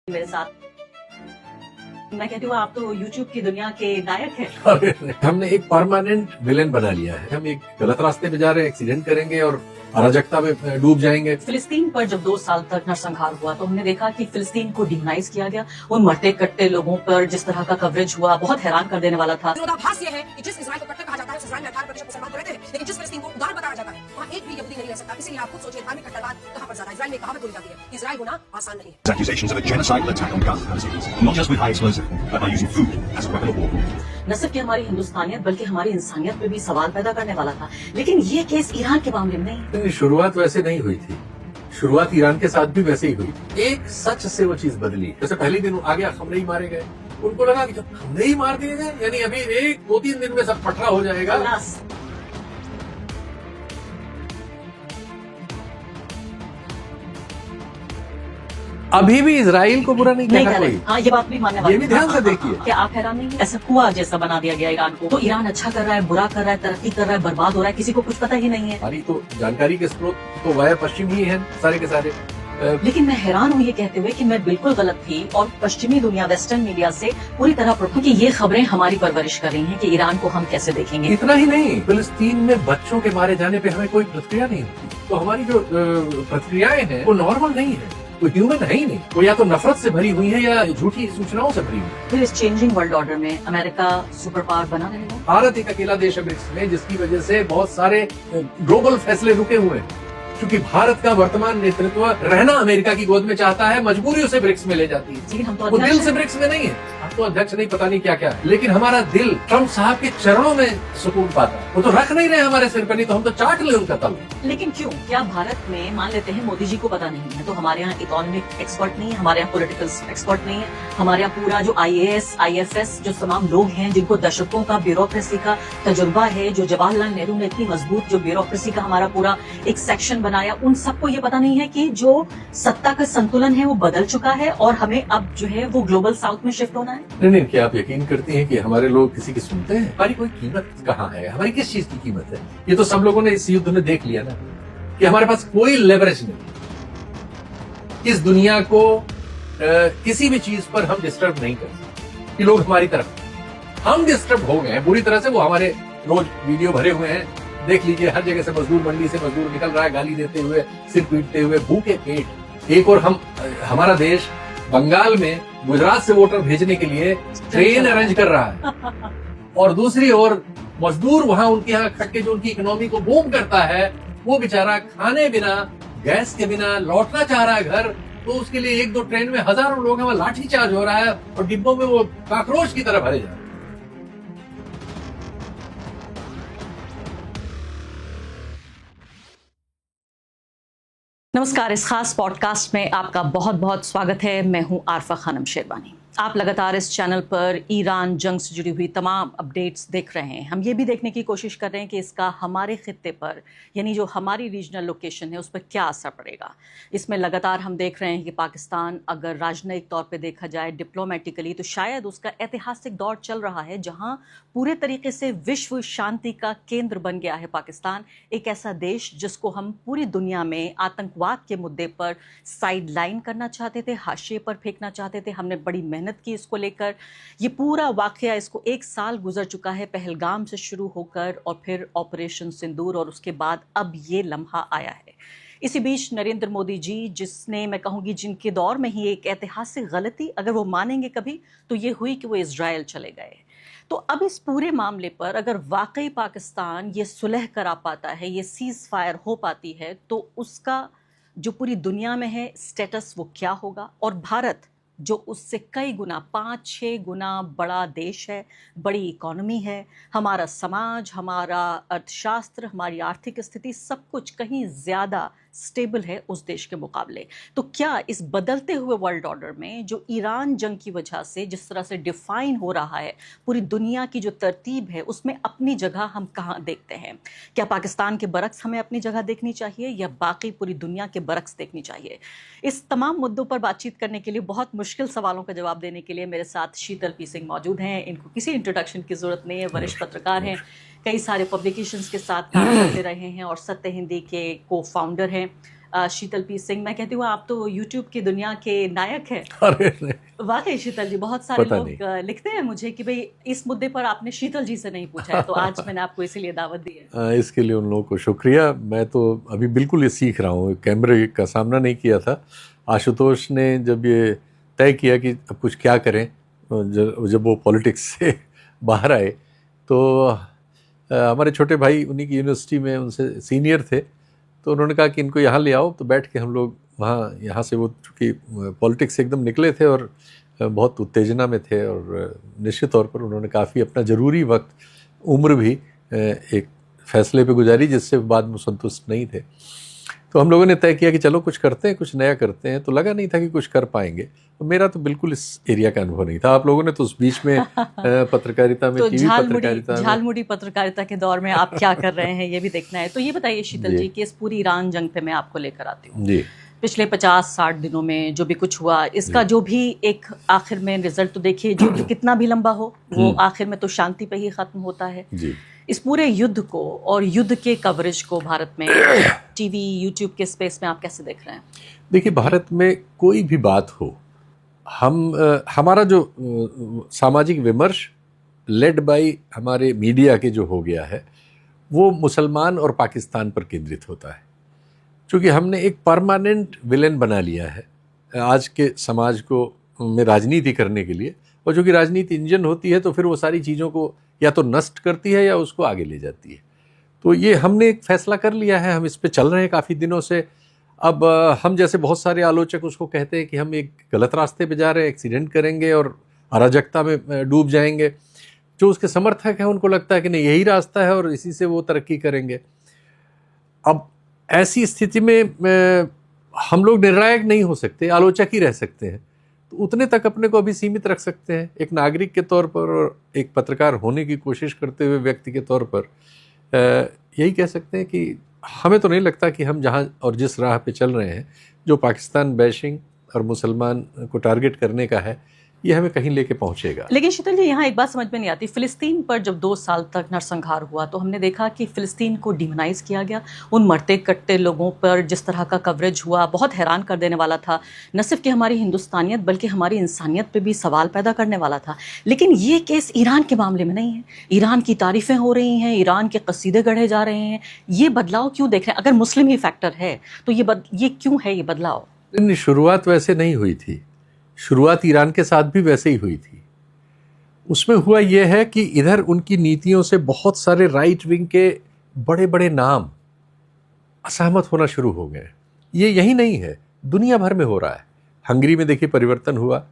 मेरे साथ। मैं कहती हूँ आप तो YouTube की दुनिया के नायक हैं। हमने एक परमानेंट विलेन बना लिया है। हम एक गलत रास्ते पे जा रहे हैं, एक्सीडेंट करेंगे और अराजकता में डूब जाएंगे। फिलिस्तीन पर जब 2 साल तक नरसंहार हुआ तो हमने देखा कि फिलिस्तीन को डिमोनाइज किया गया। उन मरते कटते लोगों पर जिस तरह का कवरेज हुआ बहुत हैरान कर देने वाला था। विरोधाभास ये है कि जिस इजराइल को कट्टर कहा जाता है उस इजराइल में 18% मुसलमान तो रहते हैं, लेकिन जिस फिलिस्तीन को उदार बताया जाता है वहाँ एक भी यहूदी नहीं रह सकता। इसीलिए आप खुद सोचिए धार्मिक कट्टरवाद कहाँ पर ज्यादा। इजराइल में कहावत बोली जाती है कि इजराइल होना आसान नहीं है। Accusations of a genocidal attack on Gaza Palestinians, not just with high explosive, but by using food as a weapon of war. न सिर्फ कि हमारी हिंदुस्तानियत बल्कि हमारी इंसानियत पे भी सवाल पैदा करने वाला था। लेकिन ये केस ईरान के मामले में नहीं। शुरुआत वैसे नहीं हुई थी। शुरुआत ईरान के साथ भी वैसे ही हुई। एक सच से वो चीज बदली। जैसे पहले दिन आ गया खमनेई मारे गए, उनको लगा कि जब खमनेई मार दिए गए यानी अभी 1-2-3 दिन में सब पटरा हो जाएगा। अभी भी इजराइल को बुरा नहीं कहना कोई। हाँ, ये बात भी मानने वाली। ये भी ध्यान से देखिए। क्या आप हैरान नहीं? ऐसा कुआं जैसा बना दिया गया ईरान को। तो ईरान अच्छा कर रहा है, बुरा कर रहा है, तरक्की कर रहा है, बर्बाद हो रहा है, किसी को कुछ पता ही नहीं है। हमारी तो जानकारी के स्रोत तो वाया पश्चिम ही है सारे के सारे। लेकिन मैं हैरान हूँ ये कहते हुए कि मैं बिल्कुल गलत थी और पश्चिमी दुनिया वेस्टर्न मीडिया से पूरी तरह प्रभावित कि ये खबरें हमारी परवरिश कर रही हैं कि ईरान को हम कैसे देखेंगे। इतना ही नहीं, फिलिस्तीन में बच्चों के मारे जाने पे हमें कोई प्रतिक्रिया नहीं होती। तो हमारी जो प्रतिक्रियाएं हैं वो नॉर्मल नहीं है, वो ह्यूमन है ही नहीं। वो या तो नफरत से भरी हुई है या झूठी सूचनाओं से भरी हुई है। फिर इस चेंजिंग वर्ल्ड ऑर्डर में अमेरिका सुपर पावर बना रहेगा। भारत एक अकेला देश है ब्रिक्स में, जिसकी वजह से बहुत सारे ग्लोबल फैसले रुके हुए हैं। क्योंकि भारत का वर्तमान नेतृत्व रहना अमेरिका की गोद में चाहता है, मजबूरी उसे ब्रिक्स में ले जाती है। लेकिन हम तो वो दिल से ब्रिक्स में नहीं है। हम तो अध्यक्ष नहीं, पता नहीं क्या क्या है, लेकिन हमारा दिल ट्रम्प साहब के चरणों में सुकून पाता है। वो तो रख नहीं रहे हमारे सिर पर, नहीं तो हम तो चाट ले उनका तल। लेकिन क्यों? क्या भारत में मान लेते हैं मोदी जी को पता नहीं है तो हमारे यहाँ इकोनॉमिक एक्सपर्ट नहीं है, हमारे यहाँ पॉलिटिकल एक्सपर्ट नहीं है, हमारे यहाँ पूरा जो IAS, IFS जो तमाम लोग हैं जिनको दशकों का ब्यूरोक्रेसी का तजुर्बा है, जो जवाहरलाल नेहरू ने इतनी मजबूत जो ब्यूरोक्रेसी का हमारा पूरा एक सेक्शन बनाया, उन सबको ये पता नहीं है कि जो सत्ता का संतुलन है वो बदल चुका है और हमें अब जो है वो ग्लोबल साउथ में शिफ्ट होना है। नहीं, क्या आप यकीन करती हैं कि हमारे लोग किसी की सुनते हैं? हमारी कोई कीमत कहाँ है? हमारी किस चीज की कीमत है? ये तो सब लोगों ने इस युद्ध में देख लिया ना कि हमारे पास कोई लेवरेज नहीं। इस दुनिया को किसी भी चीज पर हम डिस्टर्ब नहीं कर सकते। ये लोग हमारी तरफ, हम डिस्टर्ब हो गए हैं बुरी तरह से। वो हमारे रोज वीडियो भरे हुए हैं, देख लीजिए, हर जगह से मजदूर, मंडी से मजदूर निकल रहा है गाली देते हुए, सिर पीटते हुए, भूखे पेट। एक और हमारा देश बंगाल में गुजरात से वोटर भेजने के लिए ट्रेन अरेंज कर रहा है और दूसरी ओर मजदूर वहां उनके यहाँ खट के जो उनकी इकोनॉमी को बूम करता है, वो बेचारा खाने बिना, गैस के बिना लौटना चाह रहा है घर। तो उसके लिए 1-2 ट्रेन में हजारों लोग हैं, वहां लाठी चार्ज हो रहा है और डिब्बों में वो काकरोच की तरह भरे जा रहे हैं। नमस्कार, इस खास पॉडकास्ट में आपका बहुत बहुत स्वागत है। मैं हूं आरफा खानम शेरवानी। आप लगातार इस चैनल पर ईरान जंग से जुड़ी हुई तमाम अपडेट्स देख रहे हैं। हम ये भी देखने की कोशिश कर रहे हैं कि इसका हमारे खित्ते पर, यानी जो हमारी रीजनल लोकेशन है, उस पर क्या असर पड़ेगा। इसमें लगातार हम देख रहे हैं कि पाकिस्तान अगर राजनयिक तौर पे देखा जाए, डिप्लोमेटिकली, तो शायद उसका ऐतिहासिक दौर चल रहा है जहां पूरे तरीके से विश्व शांति का केंद्र बन गया है पाकिस्तान। एक ऐसा देश जिसको हम पूरी दुनिया में आतंकवाद के मुद्दे पर साइड लाइन करना चाहते थे, हाशिए पर फेंकना चाहते थे। हमने बड़ी मेहनत की इसको लेकर। ये पूरा वाकया, इसको 1 साल गुजर चुका है, पहलगाम से शुरू होकर और फिर ऑपरेशन सिंदूर, और उसके बाद अब ये लम्हा आया है। इसी बीच नरेंद्र मोदी जी, जिसने, मैं कहूँगी, जिनके दौर में ही एक ऐतिहासिक गलती, अगर वो मानेंगे कभी, तो ये हुई कि वो इजराइल चले गए। तो अब इस पूरे मामले पर अगर वाकई पाकिस्तान ये सुलह करा पाता है, ये सीज फायर हो पाती है, तो उसका जो पूरी दुनिया में है स्टेटस वो क्या होगा। और भारत जो उससे कई गुना, 5-6 गुना बड़ा देश है, बड़ी इकोनॉमी है, हमारा समाज, हमारा अर्थशास्त्र, हमारी आर्थिक स्थिति, सब कुछ कहीं ज़्यादा स्टेबल है उस देश के मुकाबले। तो क्या इस बदलते हुए वर्ल्ड ऑर्डर में जो ईरान जंग की वजह से जिस तरह से डिफाइन हो रहा है पूरी दुनिया की जो तरतीब है, उसमें अपनी जगह हम कहाँ देखते हैं? क्या पाकिस्तान के बरक्स हमें अपनी जगह देखनी चाहिए या बाकी पूरी दुनिया के बरक्स देखनी चाहिए? इस तमाम मुद्दों पर बातचीत करने के लिए, बहुत मुश्किल सवालों का जवाब देने के लिए मेरे साथ शीतल पी सिंह मौजूद हैं। इनको किसी इंट्रोडक्शन की ज़रूरत नहीं है, वरिष्ठ पत्रकार हैं, कई सारे पब्लिकेशंस के साथ काम करते रहे हैं और सत्य हिंदी के को फाउंडर हैं। शीतल पी सिंह, मैं कहती हूँ आप तो यूट्यूब की दुनिया के नायक हैं। अरे नहीं, वाकई शीतल जी, बहुत सारे पता लोग नहीं। लिखते हैं मुझे कि भाई इस मुद्दे पर आपने शीतल जी से नहीं पूछा है, तो आज मैंने आपको इसीलिए दावत दी है। इसके लिए उन लोगों को शुक्रिया। मैं तो अभी बिल्कुल ये सीख रहा हूँ, कैमरे का सामना नहीं किया था। आशुतोष ने जब ये तय किया कि अब कुछ क्या करें, जब वो पॉलिटिक्स से बाहर आए, तो हमारे छोटे भाई उन्हीं की यूनिवर्सिटी में उनसे सीनियर थे, तो उन्होंने कहा कि इनको यहाँ ले आओ। तो बैठ के हम लोग वहाँ, यहाँ से वो चूँकि पॉलिटिक्स से एकदम निकले थे और बहुत उत्तेजना में थे, और निश्चित तौर पर उन्होंने काफ़ी अपना ज़रूरी वक्त, उम्र भी एक फैसले पे गुजारी जिससे बाद में संतुष्ट नहीं थे। तो हम लोगों ने तय किया कि चलो कुछ करते हैं, कुछ नया करते हैं। तो लगा नहीं था कि कुछ कर पाएंगे। तो मेरा तो बिल्कुल इस एरिया का अनुभव नहीं था। आप लोगों ने तो उस बीच में पत्रकारिता में, तो टीवी पत्रकारिता में, झालमुड़ी पत्रकारिता के दौर में आप क्या कर रहे हैं ये भी देखना है। तो ये बताइए शीतल जी। जी कि इस पूरी ईरान जंग पे मैं आपको लेकर आती हूँ। जी, पिछले 50-60 दिनों में जो भी कुछ हुआ, इसका जो भी एक आखिर में रिजल्ट, तो देखिए युद्ध कितना भी लंबा हो वो आखिर में तो शांति पे ही खत्म होता है। जी। इस पूरे युद्ध को और युद्ध के कवरेज को भारत में टीवी, यूट्यूब के स्पेस में आप कैसे देख रहे हैं? देखिए, भारत में कोई भी बात हो, हमारा जो सामाजिक विमर्श लेड बाय हमारे मीडिया के जो हो गया है, वो मुसलमान और पाकिस्तान पर केंद्रित होता है। क्योंकि हमने एक परमानेंट विलेन बना लिया है आज के समाज को में राजनीति करने के लिए, और चूँकि राजनीति इंजन होती है तो फिर वो सारी चीज़ों को या तो नष्ट करती है या उसको आगे ले जाती है। तो ये हमने एक फैसला कर लिया है, हम इस पे चल रहे हैं काफ़ी दिनों से। अब हम जैसे बहुत सारे आलोचक उसको कहते हैं कि हम एक गलत रास्ते पे जा रहे हैं, एक्सीडेंट करेंगे और अराजकता में डूब जाएंगे। जो उसके समर्थक हैं उनको लगता है कि नहीं, यही रास्ता है और इसी से वो तरक्की करेंगे। अब ऐसी स्थिति में हम लोग निर्णायक नहीं हो सकते, आलोचक ही रह सकते हैं। तो उतने तक अपने को अभी सीमित रख सकते हैं एक नागरिक के तौर पर, और एक पत्रकार होने की कोशिश करते हुए व्यक्ति के तौर पर यही कह सकते हैं कि हमें तो नहीं लगता कि हम जहाँ और जिस राह पे चल रहे हैं, जो पाकिस्तान बैशिंग और मुसलमान को टारगेट करने का है, ये हमें कहीं लेके पहुंचेगा। लेकिन शीतल जी, यहाँ एक बात समझ में नहीं आती। फिलिस्तीन पर जब 2 साल तक नरसंहार हुआ तो हमने देखा कि फिलिस्तीन को डिमोनाइज किया गया। उन मरते कटते लोगों पर जिस तरह का कवरेज हुआ, बहुत हैरान कर देने वाला था। न सिर्फ कि हमारी हिंदुस्तानियत बल्कि हमारी इंसानियत पे भी सवाल पैदा करने वाला था। लेकिन ये केस ईरान के मामले में नहीं है। ईरान की तारीफें हो रही हैं, ईरान के कसीदे गढ़े जा रहे हैं। ये बदलाव क्यों देख रहे हैं? अगर मुस्लिम ही फैक्टर है तो ये क्यों है ये बदलाव? शुरुआत वैसे नहीं हुई थी। शुरुआत ईरान के साथ भी वैसे ही हुई थी। उसमें हुआ यह है कि इधर उनकी नीतियों से बहुत सारे राइट विंग के बड़े बड़े नाम असहमत होना शुरू हो गए। ये यही नहीं है, दुनिया भर में हो रहा है। हंगरी में देखिए परिवर्तन हुआ,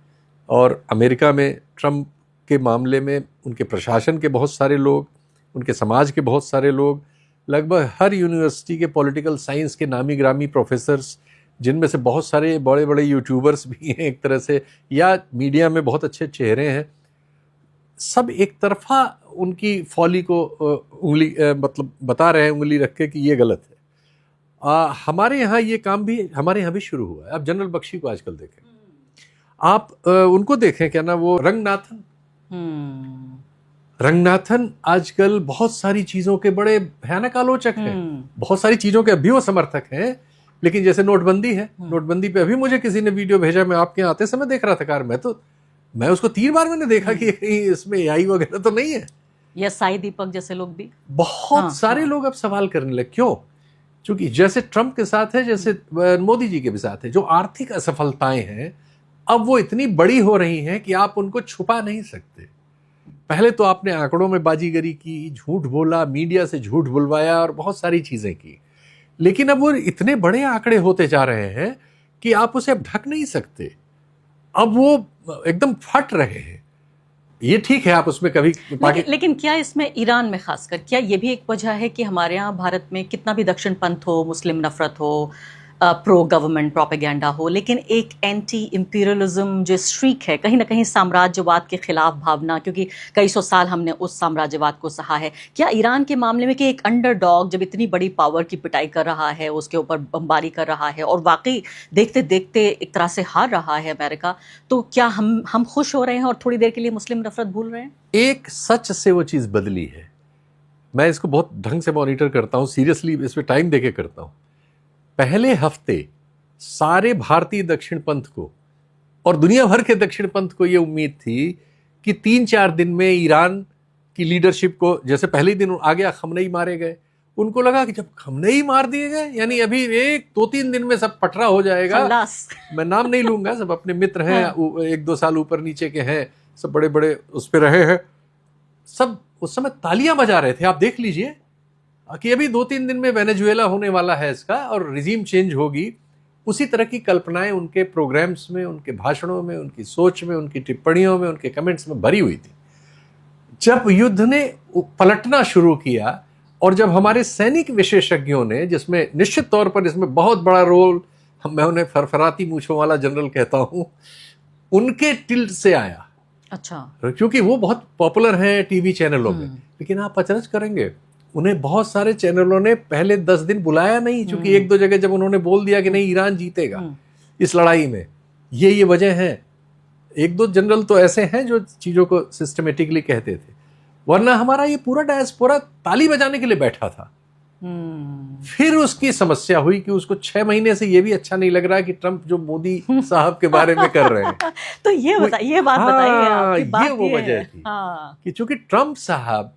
और अमेरिका में ट्रंप के मामले में उनके प्रशासन के बहुत सारे लोग, उनके समाज के बहुत सारे लोग, लगभग हर यूनिवर्सिटी के पॉलिटिकल साइंस के नामी ग्रामी प्रोफेसर्स, जिनमें से बहुत सारे बड़े बड़े यूट्यूबर्स भी हैं एक तरह से, या मीडिया में बहुत अच्छे चेहरे हैं, सब एक तरफा उनकी फॉली को उंगली मतलब बता रहे हैं, उंगली रख के कि ये गलत है। हमारे यहाँ ये काम भी हमारे यहाँ भी शुरू हुआ है। आप जनरल बख्शी को आजकल देखें, आप उनको देखें, क्या ना वो रंगनाथन आजकल बहुत सारी चीज़ों के बड़े भयानक आलोचक हैं। बहुत सारी चीज़ों के अभी वो समर्थक हैं। लेकिन जैसे नोटबंदी है, नोटबंदी पे अभी मुझे किसी ने वीडियो भेजा, मैं आपके यहाँ आते समय देख रहा था कार, मैं उसको 3 बार मैंने देखा कि कहीं इसमें एआई वगैरह तो नहीं है। या साई दीपक जैसे लोग भी बहुत सारे लोग अब सवाल करने लगे। क्यों? क्योंकि जैसे ट्रंप के साथ है, जैसे मोदी जी के भी साथ है, जो आर्थिक असफलताएं हैं अब वो इतनी बड़ी हो रही हैं कि आप उनको छुपा नहीं सकते। पहले तो आपने आंकड़ों में बाजीगरी की, झूठ बोला, मीडिया से झूठ बुलवाया और बहुत सारी चीजें की, लेकिन अब वो इतने बड़े आंकड़े होते जा रहे हैं कि आप उसे अब ढक नहीं सकते। अब वो एकदम फट रहे हैं। ये ठीक है, आप उसमें कभी लेकिन क्या इसमें ईरान में खासकर क्या ये भी एक वजह है कि हमारे यहाँ भारत में कितना भी दक्षिण पंथ हो, मुस्लिम नफरत हो, प्रो गवर्नमेंट प्रोपेगेंडा हो, लेकिन एक एंटी इंपीरियलिज्म जो स्ट्रीक है, कहीं ना कहीं साम्राज्यवाद के खिलाफ भावना, क्योंकि कई सौ साल हमने उस साम्राज्यवाद को सहा है। क्या ईरान के मामले में कि एक अंडरडॉग जब इतनी बड़ी पावर की पिटाई कर रहा है, उसके ऊपर बमबारी कर रहा है और वाकई देखते देखते एक तरह से हार रहा है अमेरिका, तो क्या हम खुश हो रहे हैं और थोड़ी देर के लिए मुस्लिम नफरत भूल रहे हैं? एक सच से वो चीज़ बदली है। मैं इसको बहुत ढंग से मॉनिटर करता हूँ, सीरियसली इस पर टाइम देके करता हूँ। पहले हफ्ते सारे भारतीय दक्षिण पंथ को और दुनिया भर के दक्षिण पंथ को यह उम्मीद थी कि 3-4 दिन में ईरान की लीडरशिप को, जैसे पहले ही दिन आ गया खमनेई मारे गए, उनको लगा कि जब खमनेई मार दिए गए यानी अभी 1-2-3 दिन में सब पटरा हो जाएगा। खल्लास। मैं नाम नहीं लूंगा, सब अपने मित्र हैं, 1-2 साल ऊपर नीचे के हैं, सब बड़े बड़े उस पर रहे हैं, सब उस समय तालियां बजा रहे थे। आप देख लीजिए कि अभी 2-3 दिन में वेनेजुएला होने वाला है इसका और रिजीम चेंज होगी। उसी तरह की कल्पनाएं उनके प्रोग्राम्स में, उनके भाषणों में, उनकी सोच में, उनकी टिप्पणियों में, उनके कमेंट्स में भरी हुई थी। जब युद्ध ने पलटना शुरू किया और जब हमारे सैनिक विशेषज्ञों ने, जिसमें निश्चित तौर पर इसमें बहुत बड़ा रोल, मैं उन्हें फरफराती मूंछों वाला जनरल कहता हूं, उनके टिल्ट से आया। अच्छा। क्योंकि वो बहुत पॉपुलर हैं टीवी चैनलों में, लेकिन आप अचरज करेंगे उन्हें बहुत सारे चैनलों ने पहले 10 दिन बुलाया नहीं, क्योंकि 1-2 जगह जब उन्होंने बोल दिया कि नहीं ईरान जीतेगा इस लड़ाई में, ये वजह है। 1-2 जनरल तो ऐसे हैं जो चीजों को सिस्टमेटिकली कहते थे, वरना हमारा ये पूरा डायस्पोरा ताली बजाने के लिए बैठा था। फिर उसकी समस्या हुई कि उसको 6 महीने से ये भी अच्छा नहीं लग रहा कि ट्रंप जो मोदी साहब के बारे में कर रहे हैं। तो ये बात बताइए, आपकी बात ये वो वजह थी कि चूंकि ट्रंप साहब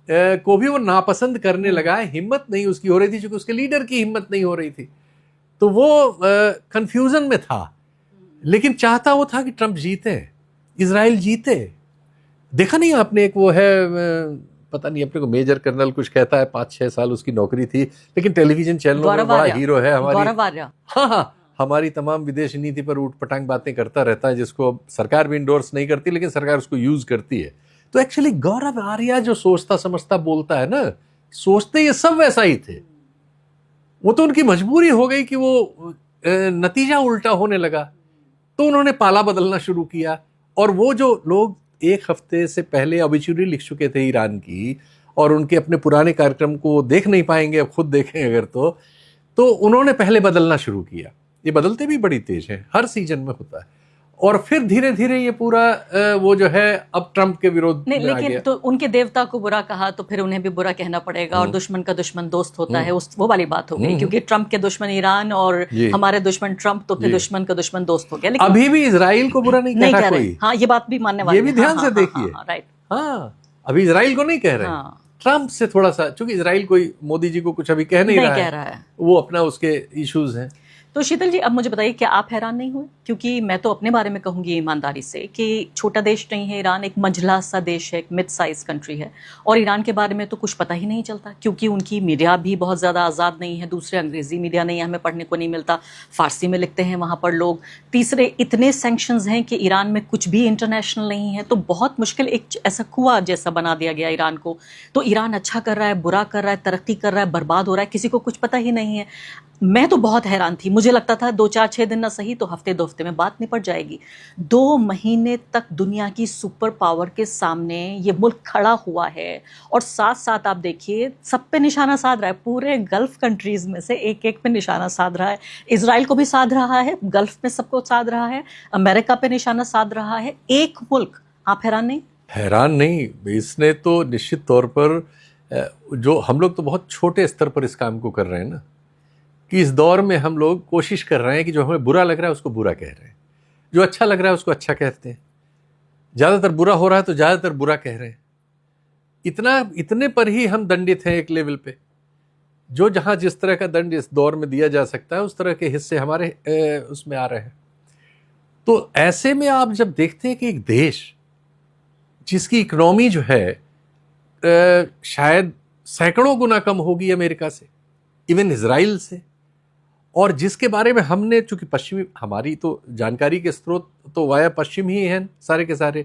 को भी वो नापसंद करने लगा है, हिम्मत नहीं उसकी हो रही थी, क्योंकि उसके लीडर की हिम्मत नहीं हो रही थी, तो वो कंफ्यूजन में था। लेकिन चाहता वो था कि ट्रंप जीते, इजराइल जीते। देखा नहीं आपने, एक वो है, पता नहीं अपने को मेजर कर्नल कुछ कहता है, 5-6 साल उसकी नौकरी थी, लेकिन टेलीविजन चैनलों में बड़ा हीरो है हमारी। हाँ, हमारी तमाम विदेश नीति पर ऊट पटांग बातें करता रहता है, जिसको सरकार भी इंडोर्स नहीं करती, लेकिन सरकार उसको यूज करती है। तो एक्चुअली गौरव आर्या जो सोचता समझता बोलता है ना, सोचते ये सब वैसा ही थे। वो तो उनकी मजबूरी हो गई कि वो नतीजा उल्टा होने लगा, तो उन्होंने पाला बदलना शुरू किया। और वो जो लोग 1 हफ्ते से पहले ऑबिचुरी लिख चुके थे ईरान की, और उनके अपने पुराने कार्यक्रम को देख नहीं पाएंगे, अब खुद देखें अगर तो उन्होंने पहले बदलना शुरू किया। ये बदलते भी बड़ी तेज हैं, हर सीजन में होता है। और फिर धीरे धीरे ये पूरा वो जो है अब ट्रंप के विरोध में आ गया। तो उनके देवता को बुरा कहा तो फिर उन्हें भी बुरा कहना पड़ेगा, और दुश्मन का दुश्मन दोस्त होता है, वो वाली बात हो गई। क्योंकि ट्रंप के दुश्मन ईरान और हमारे दुश्मन ट्रंप, तो फिर दुश्मन का दुश्मन दोस्त हो गया। लेकिन अभी भी इजराइल को बुरा नहीं कह रहा कोई। हाँ, ये बात भी मानने वाली, ये भी ध्यान से देखिए। राइट, हाँ, अभी इजराइल को नहीं कह रहे, ट्रंप से थोड़ा सा, क्योंकि इजराइल कोई मोदी जी को कुछ अभी कह नहीं रहा है, वो अपना उसके इश्यूज हैं। तो शीतल जी, अब मुझे बताइए, क्या आप हैरान नहीं हुए? क्योंकि मैं तो अपने बारे में कहूंगी ईमानदारी से कि छोटा देश नहीं है ईरान, एक मंझला सा देश है, एक मिड साइज कंट्री है, और ईरान के बारे में तो कुछ पता ही नहीं चलता, क्योंकि उनकी मीडिया भी बहुत ज़्यादा आज़ाद नहीं है। दूसरे, अंग्रेज़ी मीडिया नहीं है, हमें पढ़ने को नहीं मिलता, फारसी में लिखते हैं वहाँ पर लोग। तीसरे, इतने सैंक्शंस हैं कि ईरान में कुछ भी इंटरनेशनल नहीं है, तो बहुत मुश्किल, एक ऐसा कुआं जैसा बना दिया गया ईरान को। तो ईरान अच्छा कर रहा है, बुरा कर रहा है, तरक्की कर रहा है, बर्बाद हो रहा है, किसी को कुछ पता ही नहीं है। मैं तो बहुत हैरान थी, मुझे लगता था 2-4-6 दिन ना सही तो हफ्ते 2 हफ्ते में बात निपट जाएगी। 2 महीने तक दुनिया की सुपर पावर के सामने ये मुल्क खड़ा हुआ है, और साथ साथ आप देखिए सब पे निशाना साध रहा है, पूरे गल्फ कंट्रीज में से एक पे निशाना साध रहा है। इजराइल को भी साध रहा है, गल्फ में सबको साध रहा है, अमेरिका पे निशाना साध रहा है, एक मुल्क। आप हैरान नहीं? हैरान नहीं, इसने तो निश्चित तौर पर, जो हम लोग तो बहुत छोटे स्तर पर इस काम को कर रहे हैं ना, कि इस दौर में हम लोग कोशिश कर रहे हैं कि जो हमें बुरा लग रहा है उसको बुरा कह रहे हैं, जो अच्छा लग रहा है उसको अच्छा कहते हैं, ज़्यादातर बुरा हो रहा है तो ज़्यादातर बुरा कह रहे हैं। इतने पर ही हम दंडित हैं एक लेवल पे। जो जहाँ जिस तरह का दंड इस दौर में दिया जा सकता है, उस तरह के हिस्से हमारे उसमें आ रहे हैं। तो ऐसे में आप जब देखते हैं कि एक देश जिसकी इकोनॉमी जो है शायद सैकड़ों गुना कम होगी अमेरिका से, इवन इजराइल से, और जिसके बारे में हमने, चूंकि पश्चिमी, हमारी तो जानकारी के स्रोत तो वाया पश्चिम ही हैं सारे के सारे,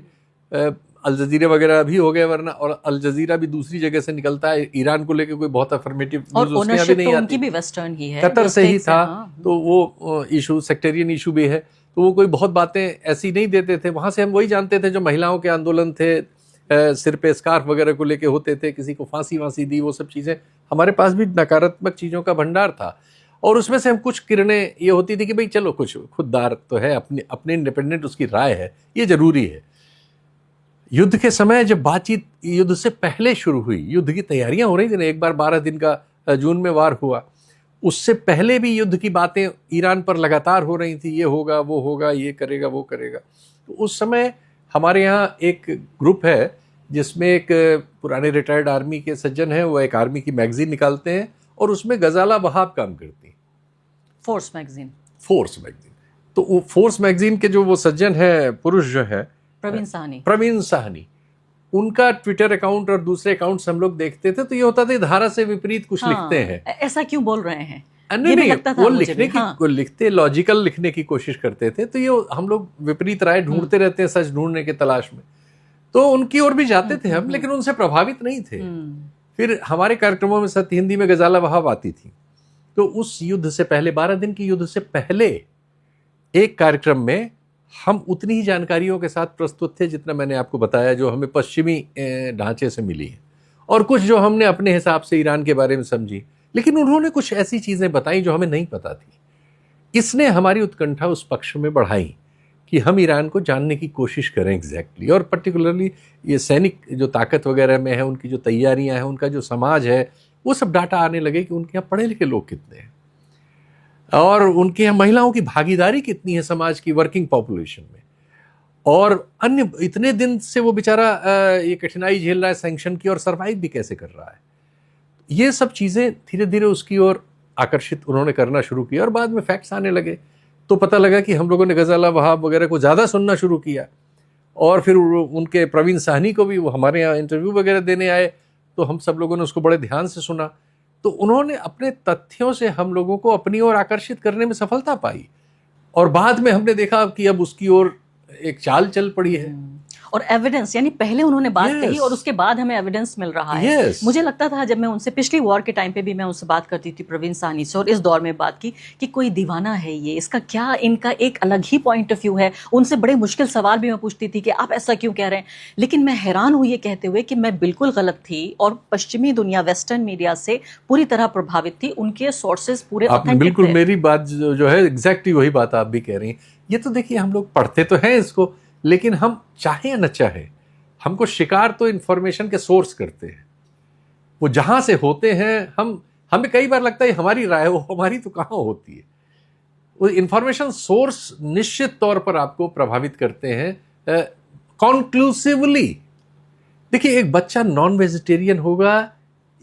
अल जजीरा वगैरह भी हो गए, वरना, और अल जजीरा भी दूसरी जगह से निकलता है, ईरान को लेकर कोई बहुत अफर्मेटिव न्यूज़ उसके यहाँ भी नहीं आती। उनकी भी वेस्टर्न ही है, कतर से ही था, तो वो इशू सेक्टेरियन इशू भी है, तो वो कोई बहुत बातें ऐसी नहीं देते थे। वहां से हम वही जानते थे जो महिलाओं के आंदोलन थे, सिर पे स्कार्फ वगैरह को लेके होते थे, किसी को फांसी वांसी दी, वो सब चीज़ें हमारे पास भी नकारात्मक चीज़ों का भंडार था। और उसमें से हम कुछ किरणें ये होती थी कि भाई चलो कुछ खुददार तो है, अपने इंडिपेंडेंट उसकी राय है, ये जरूरी है। युद्ध के समय जब बातचीत युद्ध से पहले शुरू हुई, युद्ध की तैयारियां हो रही थी ना, एक बार 12 दिन का जून में वार हुआ, उससे पहले भी युद्ध की बातें ईरान पर लगातार हो रही थी, ये होगा, वो होगा, ये करेगा, वो करेगा। तो उस समय हमारे यहाँ एक ग्रुप है जिसमें एक पुराने रिटायर्ड आर्मी के सज्जन हैं, वो एक आर्मी की मैगजीन निकालते हैं और उसमें गजाला वहाब काम करती हैं, फोर्स मैगजीन। Force magazine. तो वो फोर्स मैगजीन के जो वो सज्जन है, पुरुष जो है, प्रवीण साहनी, उनका ट्विटर अकाउंट और दूसरे अकाउंट्स हम लोग देखते थे, तो ये होता था धारा से विपरीत कुछ लिखते हैं। ऐसा क्यों बोल रहे हैं? नहीं, वो लिखने की वो लिखते लॉजिकल लिखने की कोशिश करते थे, तो ये हम लोग विपरीत राय ढूंढते रहते हैं, सच ढूंढने की तलाश में। तो उनकी ओर भी जाते थे हम, लेकिन उनसे प्रभावित नहीं थे। फिर हमारे कार्यक्रमों में सत्य हिंदी में गजाला वहाब आती थी। तो उस युद्ध से पहले, 12 दिन की युद्ध से पहले एक कार्यक्रम में हम उतनी ही जानकारियों के साथ प्रस्तुत थे जितना मैंने आपको बताया, जो हमें पश्चिमी ढांचे से मिली है, और कुछ जो हमने अपने हिसाब से ईरान के बारे में समझी। लेकिन उन्होंने कुछ ऐसी चीजें बताई जो हमें नहीं पता थी। इसने हमारी उत्कंठा उस पक्ष में बढ़ाई कि हम ईरान को जानने की कोशिश करें एग्जैक्टली, और पर्टिकुलरली ये सैनिक जो ताकत वगैरह में है, उनकी जो तैयारियां हैं, उनका जो समाज है, वो सब डाटा आने लगे कि उनके यहाँ पढ़े लिखे लोग कितने हैं और उनके यहाँ महिलाओं की भागीदारी कितनी है समाज की वर्किंग पॉपुलेशन में, और अन्य इतने दिन से वो बेचारा ये कठिनाई झेल रहा है सैंक्शन की, और सर्वाइव भी कैसे कर रहा है। ये सब चीज़ें धीरे धीरे उसकी ओर आकर्षित उन्होंने करना शुरू किया, और बाद में फैक्ट्स आने लगे तो पता लगा कि हम लोगों ने गजाला वहाब वगैरह को ज़्यादा सुनना शुरू किया। और फिर उनके प्रवीण साहनी को भी वो हमारे यहाँ इंटरव्यू वगैरह देने आए, तो हम सब लोगों ने उसको बड़े ध्यान से सुना। तो उन्होंने अपने तथ्यों से हम लोगों को अपनी ओर आकर्षित करने में सफलता पाई, और बाद में हमने देखा कि अब उसकी ओर एक चाल चल पड़ी है। और एविडेंस, यानी पहले उन्होंने बात Yes. कही और उसके बाद हमें एविडेंस मिल रहा है। Yes. मुझे लगता था जब मैं उनसे पिछली वॉर के टाइम पे भी मैं उनसे बात करती थी, प्रवीण साहनी से, और इस दौर में बात की कि कोई दीवाना है ये, इसका क्या, इनका एक अलग ही पॉइंट ऑफ व्यू है। उनसे बड़े मुश्किल सवाल भी मैं पूछती थी कि आप ऐसा क्यों कह रहे हैं, लेकिन मैं हैरान हुई ये कहते हुए कि मैं बिल्कुल गलत थी और पश्चिमी दुनिया, वेस्टर्न मीडिया से पूरी तरह प्रभावित थी। उनके सोर्सेज पूरे आपने बिल्कुल मेरी बात जो है एग्जैक्टली वही बात आप भी कह रही हैं। ये तो देखिए, हम लोग पढ़ते तो हैं इसको, लेकिन हम चाहे या न चाहे हमको शिकार तो इंफॉर्मेशन के सोर्स करते हैं। वो जहां से होते हैं, हमें कई बार लगता है हमारी राय, वो हमारी तो कहां होती है। वो इंफॉर्मेशन सोर्स निश्चित तौर पर आपको प्रभावित करते हैं कॉन्क्लूसिवली। देखिए, एक बच्चा नॉन वेजिटेरियन होगा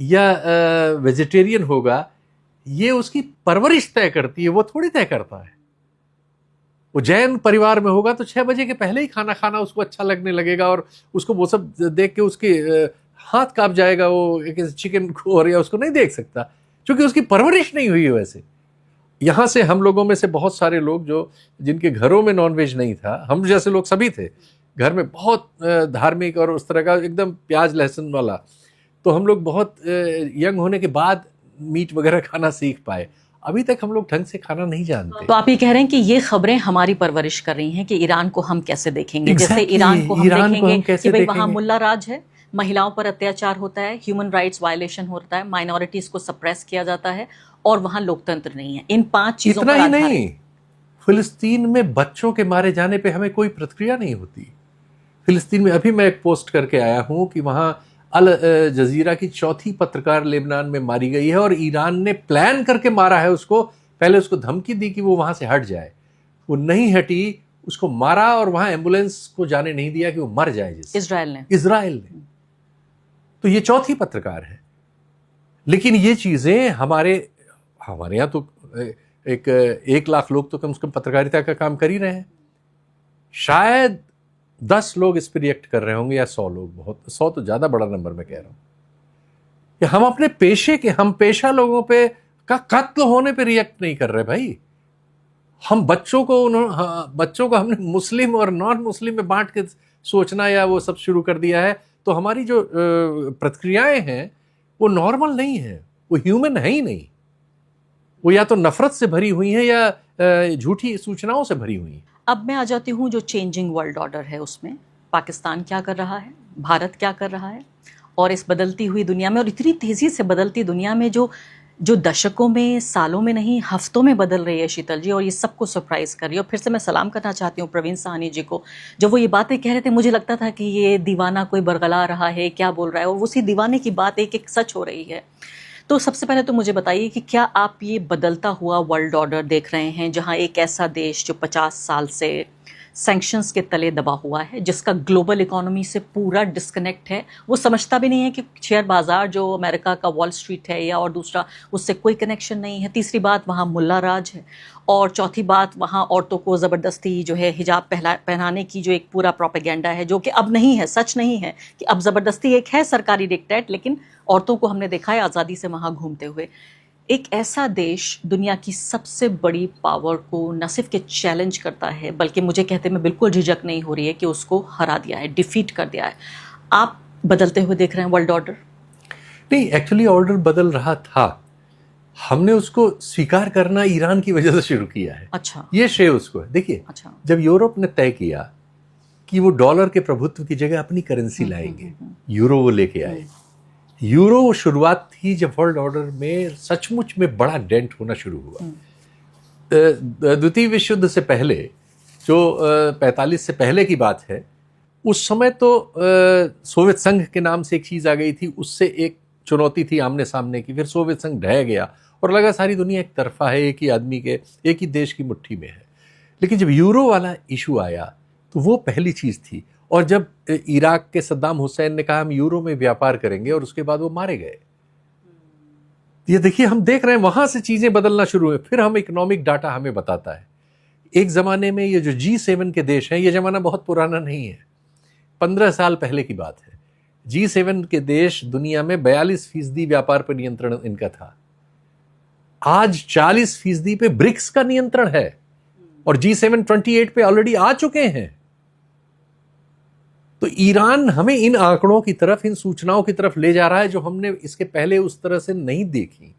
या वेजिटेरियन होगा, ये उसकी परवरिश तय करती है, वो थोड़ी तय करता है। वो जैन परिवार में होगा तो 6 बजे के पहले ही खाना खाना उसको अच्छा लगने लगेगा, और उसको वो सब देख के उसके हाथ कांप जाएगा, वो चिकन को, और या उसको नहीं देख सकता क्योंकि उसकी परवरिश नहीं हुई है वैसे। यहाँ से हम लोगों में से बहुत सारे लोग जो जिनके घरों में नॉनवेज नहीं था, हम जैसे लोग सभी थे घर में, बहुत धार्मिक और उस तरह का एकदम प्याज लहसुन वाला, तो हम लोग बहुत यंग होने के बाद मीट वगैरह खाना सीख पाए। अभी तक हम लोग ढंग से खाना नहीं जानते। तो आप ये कह रहे हैं कि ये खबरें हमारी परवरिश कर रही हैं कि ईरान को हम कैसे देखेंगे। Exactly. जैसे ईरान को हम देखेंगे कैसे कि भाई देखेंगे? वहां मुल्ला राज है, महिलाओं पर अत्याचार होता है, ह्यूमन राइट्स वायलेशन होता है, माइनॉरिटीज को सप्रेस किया जाता है, और वहां लोकतंत्र नहीं है। इन 5 चीजों इतना पर ही आधारित। नहीं, फिलिस्तीन में बच्चों के मारे जाने पे हमें कोई प्रतिक्रिया नहीं होती। फिलिस्तीन में अभी मैं एक पोस्ट करके आया हूं कि वहां अल जजीरा की 4थी पत्रकार लेबनान में मारी गई है, और ईरान ने प्लान करके मारा है उसको। पहले उसको धमकी दी कि वो वहां से हट जाए, वो नहीं हटी, उसको मारा और वहां एम्बुलेंस को जाने नहीं दिया कि वो मर जाए। जिससे इजराइल ने। तो ये 4थी पत्रकार है। लेकिन ये चीजें हमारे यहाँ तो 1 लाख लोग तो कम से कम पत्रकारिता का काम कर ही रहे हैं। शायद 10 लोग इस पर रिएक्ट कर रहे होंगे, या 100 लोग, बहुत 100 तो ज्यादा बड़ा नंबर मैं कह रहा हूं। कि हम अपने पेशे के, हम पेशा लोगों पे का कत्ल होने पे रिएक्ट नहीं कर रहे भाई। हम बच्चों को हमने मुस्लिम और नॉन मुस्लिम में बांट के सोचना या वो सब शुरू कर दिया है। तो हमारी जो प्रतिक्रियाएं हैं वो नॉर्मल नहीं है, वो ह्यूमन है ही नहीं। वो या तो नफरत से भरी हुई है या झूठी सूचनाओं से भरी हुई है। अब मैं आ जाती हूँ जो चेंजिंग वर्ल्ड ऑर्डर है उसमें पाकिस्तान क्या कर रहा है, भारत क्या कर रहा है, और इस बदलती हुई दुनिया में, और इतनी तेजी से बदलती दुनिया में जो दशकों में, सालों में नहीं, हफ्तों में बदल रही है शीतल जी, और ये सबको सरप्राइज कर रही है। और फिर से मैं सलाम करना चाहती हूँ प्रवीण साहनी जी को। जब वो ये बातें कह रहे थे, मुझे लगता था कि ये दीवाना कोई बरगला रहा है, क्या बोल रहा है, और उसी दीवाने की बात एक एक सच हो रही है। तो सबसे पहले तो मुझे बताइए कि क्या आप ये बदलता हुआ वर्ल्ड ऑर्डर देख रहे हैं जहां एक ऐसा देश जो 50 साल से सैंक्शंस के तले दबा हुआ है, जिसका ग्लोबल इकोनॉमी से पूरा डिस्कनेक्ट है, वो समझता भी नहीं है कि शेयर बाजार जो अमेरिका का वॉल स्ट्रीट है या और दूसरा, उससे कोई कनेक्शन नहीं है। तीसरी बात, वहाँ मुल्ला राज है। और चौथी बात, वहाँ औरतों को ज़बरदस्ती जो है हिजाब पहनाने की जो एक पूरा प्रोपेगेंडा है, जो कि अब नहीं है, सच नहीं है कि अब ज़बरदस्ती एक है सरकारी डिक्टेट, लेकिन औरतों को हमने देखा है आज़ादी से वहाँ घूमते हुए। एक ऐसा देश दुनिया की सबसे बड़ी पावर को न सिर्फ के चैलेंज करता है, बल्कि मुझे कहते में बिल्कुल झिझक नहीं हो रही है कि उसको हरा दिया है, डिफीट कर दिया है। आप बदलते हुए देख रहे हैं वर्ल्ड ऑर्डर? नहीं, एक्चुअली ऑर्डर बदल रहा था, हमने उसको स्वीकार करना ईरान की वजह से शुरू किया है। अच्छा, ये श्रेय उसको है। देखिए, अच्छा, जब यूरोप ने तय किया कि वो डॉलर के प्रभुत्व की जगह अपनी करेंसी लाएंगे, यूरो वो लेके आए। यूरो शुरुआत थी जब वर्ल्ड ऑर्डर में सचमुच में बड़ा डेंट होना शुरू हुआ। द्वितीय विश्व युद्ध से पहले, जो 45 से पहले की बात है, उस समय तो सोवियत संघ के नाम से एक चीज आ गई थी, उससे एक चुनौती थी आमने सामने की। फिर सोवियत संघ ढह गया और लगा सारी दुनिया एक तरफा है, एक ही आदमी के, एक ही देश की मुट्ठी में है। लेकिन जब यूरो वाला इशू आया तो वो पहली चीज थी। और जब इराक के सद्दाम हुसैन ने कहा हम यूरो में व्यापार करेंगे, और उसके बाद वो मारे गए। ये देखिए, हम देख रहे हैं वहां से चीजें बदलना शुरू हुई। फिर हम इकोनॉमिक डाटा हमें बताता है, एक जमाने में ये जो G7 के देश हैं, ये जमाना बहुत पुराना नहीं है, 15 साल पहले की बात है। G7 के देश दुनिया में 42% व्यापार पर नियंत्रण इनका था। आज 40% पे ब्रिक्स का नियंत्रण है, और G7 28 पे ऑलरेडी आ चुके हैं। तो ईरान हमें इन आंकड़ों की तरफ, इन सूचनाओं की तरफ ले जा रहा है जो हमने इसके पहले उस तरह से नहीं देखी।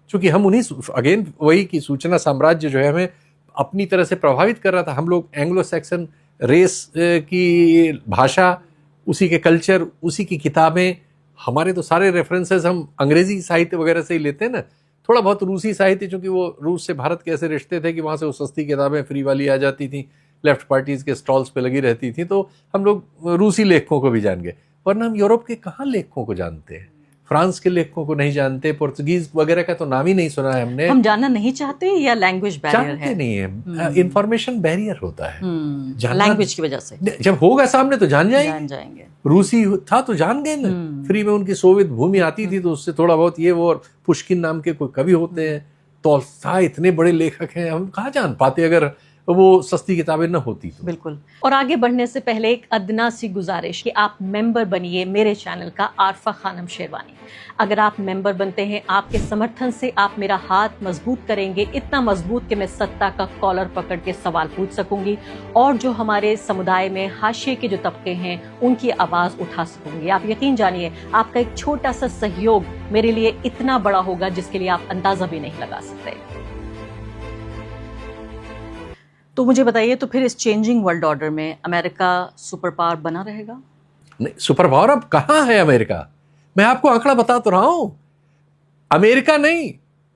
क्योंकि हम उन्हीं, अगेन वही की सूचना साम्राज्य जो है हमें अपनी तरह से प्रभावित कर रहा था। हम लोग एंग्लो सैक्सन रेस की भाषा, उसी के कल्चर, उसी की किताबें, हमारे तो सारे रेफरेंसेस हम अंग्रेजी साहित्य वगैरह से ही लेते हैं ना। थोड़ा बहुत रूसी साहित्य, चूंकि वो रूस से भारत के ऐसे रिश्ते थे कि वहाँ से वो सस्ती किताबें फ्री वाली आ जाती थी, लेफ्ट पार्टीज के स्टॉल्स पे लगी रहती थी, तो हम लोग रूसी लेखकों को भी जान गए। वरना हम यूरोप के कहाँ लेखकों को जानते हैं, फ्रांस के लेखकों को नहीं जानते, पुर्तगीज वगैरह का तो नाम ही नहीं सुना है हमने। हम जानना नहीं चाहते या लैंग्वेज बैरियर है? जानते नहीं है, इंफॉर्मेशन बैरियर होता है लैंग्वेज की वजह से। जब होगा सामने तो जान जाएंगे। रूसी था तो जान गए ना। फ्री में उनकी सोवियत भूमि आती थी तो उससे थोड़ा बहुत ये वो, और पुष्किन नाम के कोई कवि होते हैं, तोल्स्ताय, इतने बड़े लेखक हैं, हम कहाँ जान पाते अगर वो सस्ती किताबें न होती तो। बिल्कुल। और आगे बढ़ने से पहले एक अदना सी गुजारिश कि आप मेंबर बनिए मेरे चैनल का, आरफा खानम शेरवानी। अगर आप मेंबर बनते हैं, आपके समर्थन से आप मेरा हाथ मजबूत करेंगे, इतना मजबूत कि मैं सत्ता का कॉलर पकड़ के सवाल पूछ सकूंगी, और जो हमारे समुदाय में हाशिए के जो तबके हैं उनकी आवाज उठा सकूंगी। आप यकीन जानिए, आपका एक छोटा सा सहयोग मेरे लिए इतना बड़ा होगा जिसके लिए आप अंदाजा भी नहीं लगा सकते। तो मुझे बताइए, तो फिर इस चेंजिंग वर्ल्ड ऑर्डर में अमेरिका सुपर पावर बना रहेगा? नहीं, सुपर पावर अब कहां है अमेरिका? मैं आपको आंकड़ा बता तो रहा हूं, अमेरिका नहीं,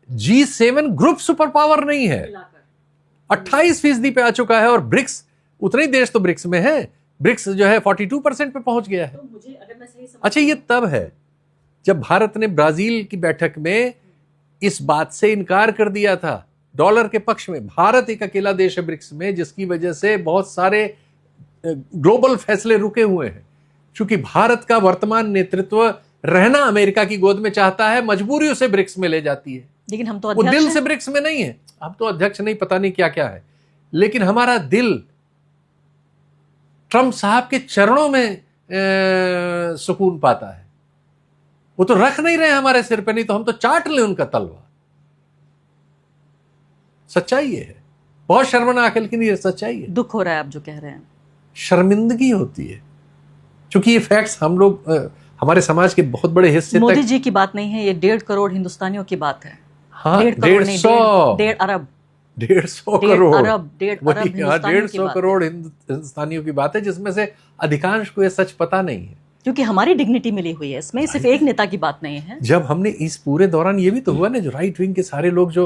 G7 ग्रुप सुपर पावर नहीं है। 28% पे आ चुका है, और ब्रिक्स, उतने ही देश तो ब्रिक्स में है। ब्रिक्स जो है 42% पे पहुंच गया है। तो मुझे, अगर मैं सही अच्छा, ये तब है जब भारत ने ब्राजील की बैठक में इस बात से इनकार कर दिया था, डॉलर के पक्ष में। भारत एक अकेला देश है ब्रिक्स में, जिसकी वजह से बहुत सारे ग्लोबल फैसले रुके हुए हैं। क्योंकि भारत का वर्तमान नेतृत्व रहना अमेरिका की गोद में चाहता है, मजबूरी उसे ब्रिक्स में ले जाती है। लेकिन हम तो वो अध्यक्ष दिल से ब्रिक्स में नहीं है। अब तो अध्यक्ष नहीं, पता नहीं क्या क्या है, लेकिन हमारा दिल ट्रंप साहब के चरणों में सुकून पाता है। वो तो रख नहीं रहे हमारे सिर पे, नहीं तो हम तो चाट लें उनका तलवा। सच्चाई ये है, बहुत शर्मनाक है, लेकिन ये सच्चाई है। दुख हो रहा है आप जो कह रहे हैं। शर्मिंदगी होती है, क्योंकि ये फैक्ट्स हम लोग, हमारे समाज के बहुत बड़े हिस्से मोदी तक। जी की बात नहीं है, ये 1.5 करोड़ हिंदुस्तानियों की बात है। हाँ, 150 अरब 150 करोड़, अरब 150 करोड़ हिंदुस्तानियों की बात है, जिसमें से अधिकांश को ये सच पता नहीं है। क्योंकि हमारी डिग्निटी मिली हुई है इसमें, सिर्फ एक नेता की बात नहीं है। जब हमने इस पूरे दौरान ये भी तो हुआ ना, जो राइट विंग के सारे लोग जो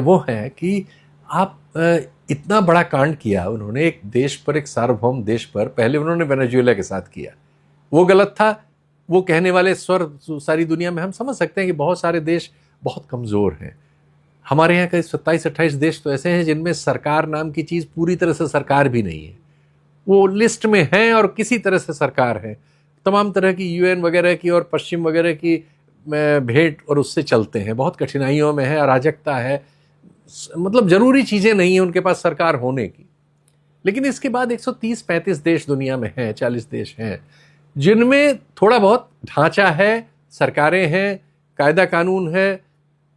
वो हैं कि आप इतना बड़ा कांड किया उन्होंने एक देश पर, एक सार्वभौम देश पर। पहले उन्होंने वेनेजुएला के साथ किया, वो गलत था। वो कहने वाले स्वर सारी दुनिया में हम समझ सकते हैं कि बहुत सारे देश बहुत कमज़ोर हैं। हमारे यहाँ कई 27-28 देश तो ऐसे हैं जिनमें सरकार नाम की चीज़ पूरी तरह से सरकार भी नहीं है, वो लिस्ट में हैं और किसी तरह से सरकार है। तमाम तरह की यूएन वगैरह की और पश्चिम वगैरह की भेंट और उससे चलते हैं, बहुत कठिनाइयों में है, अराजकता है, मतलब ज़रूरी चीज़ें नहीं हैं उनके पास सरकार होने की। लेकिन इसके बाद 130-35 देश दुनिया में हैं, 40 देश हैं जिनमें थोड़ा बहुत ढांचा है, सरकारें हैं, कायदा कानून है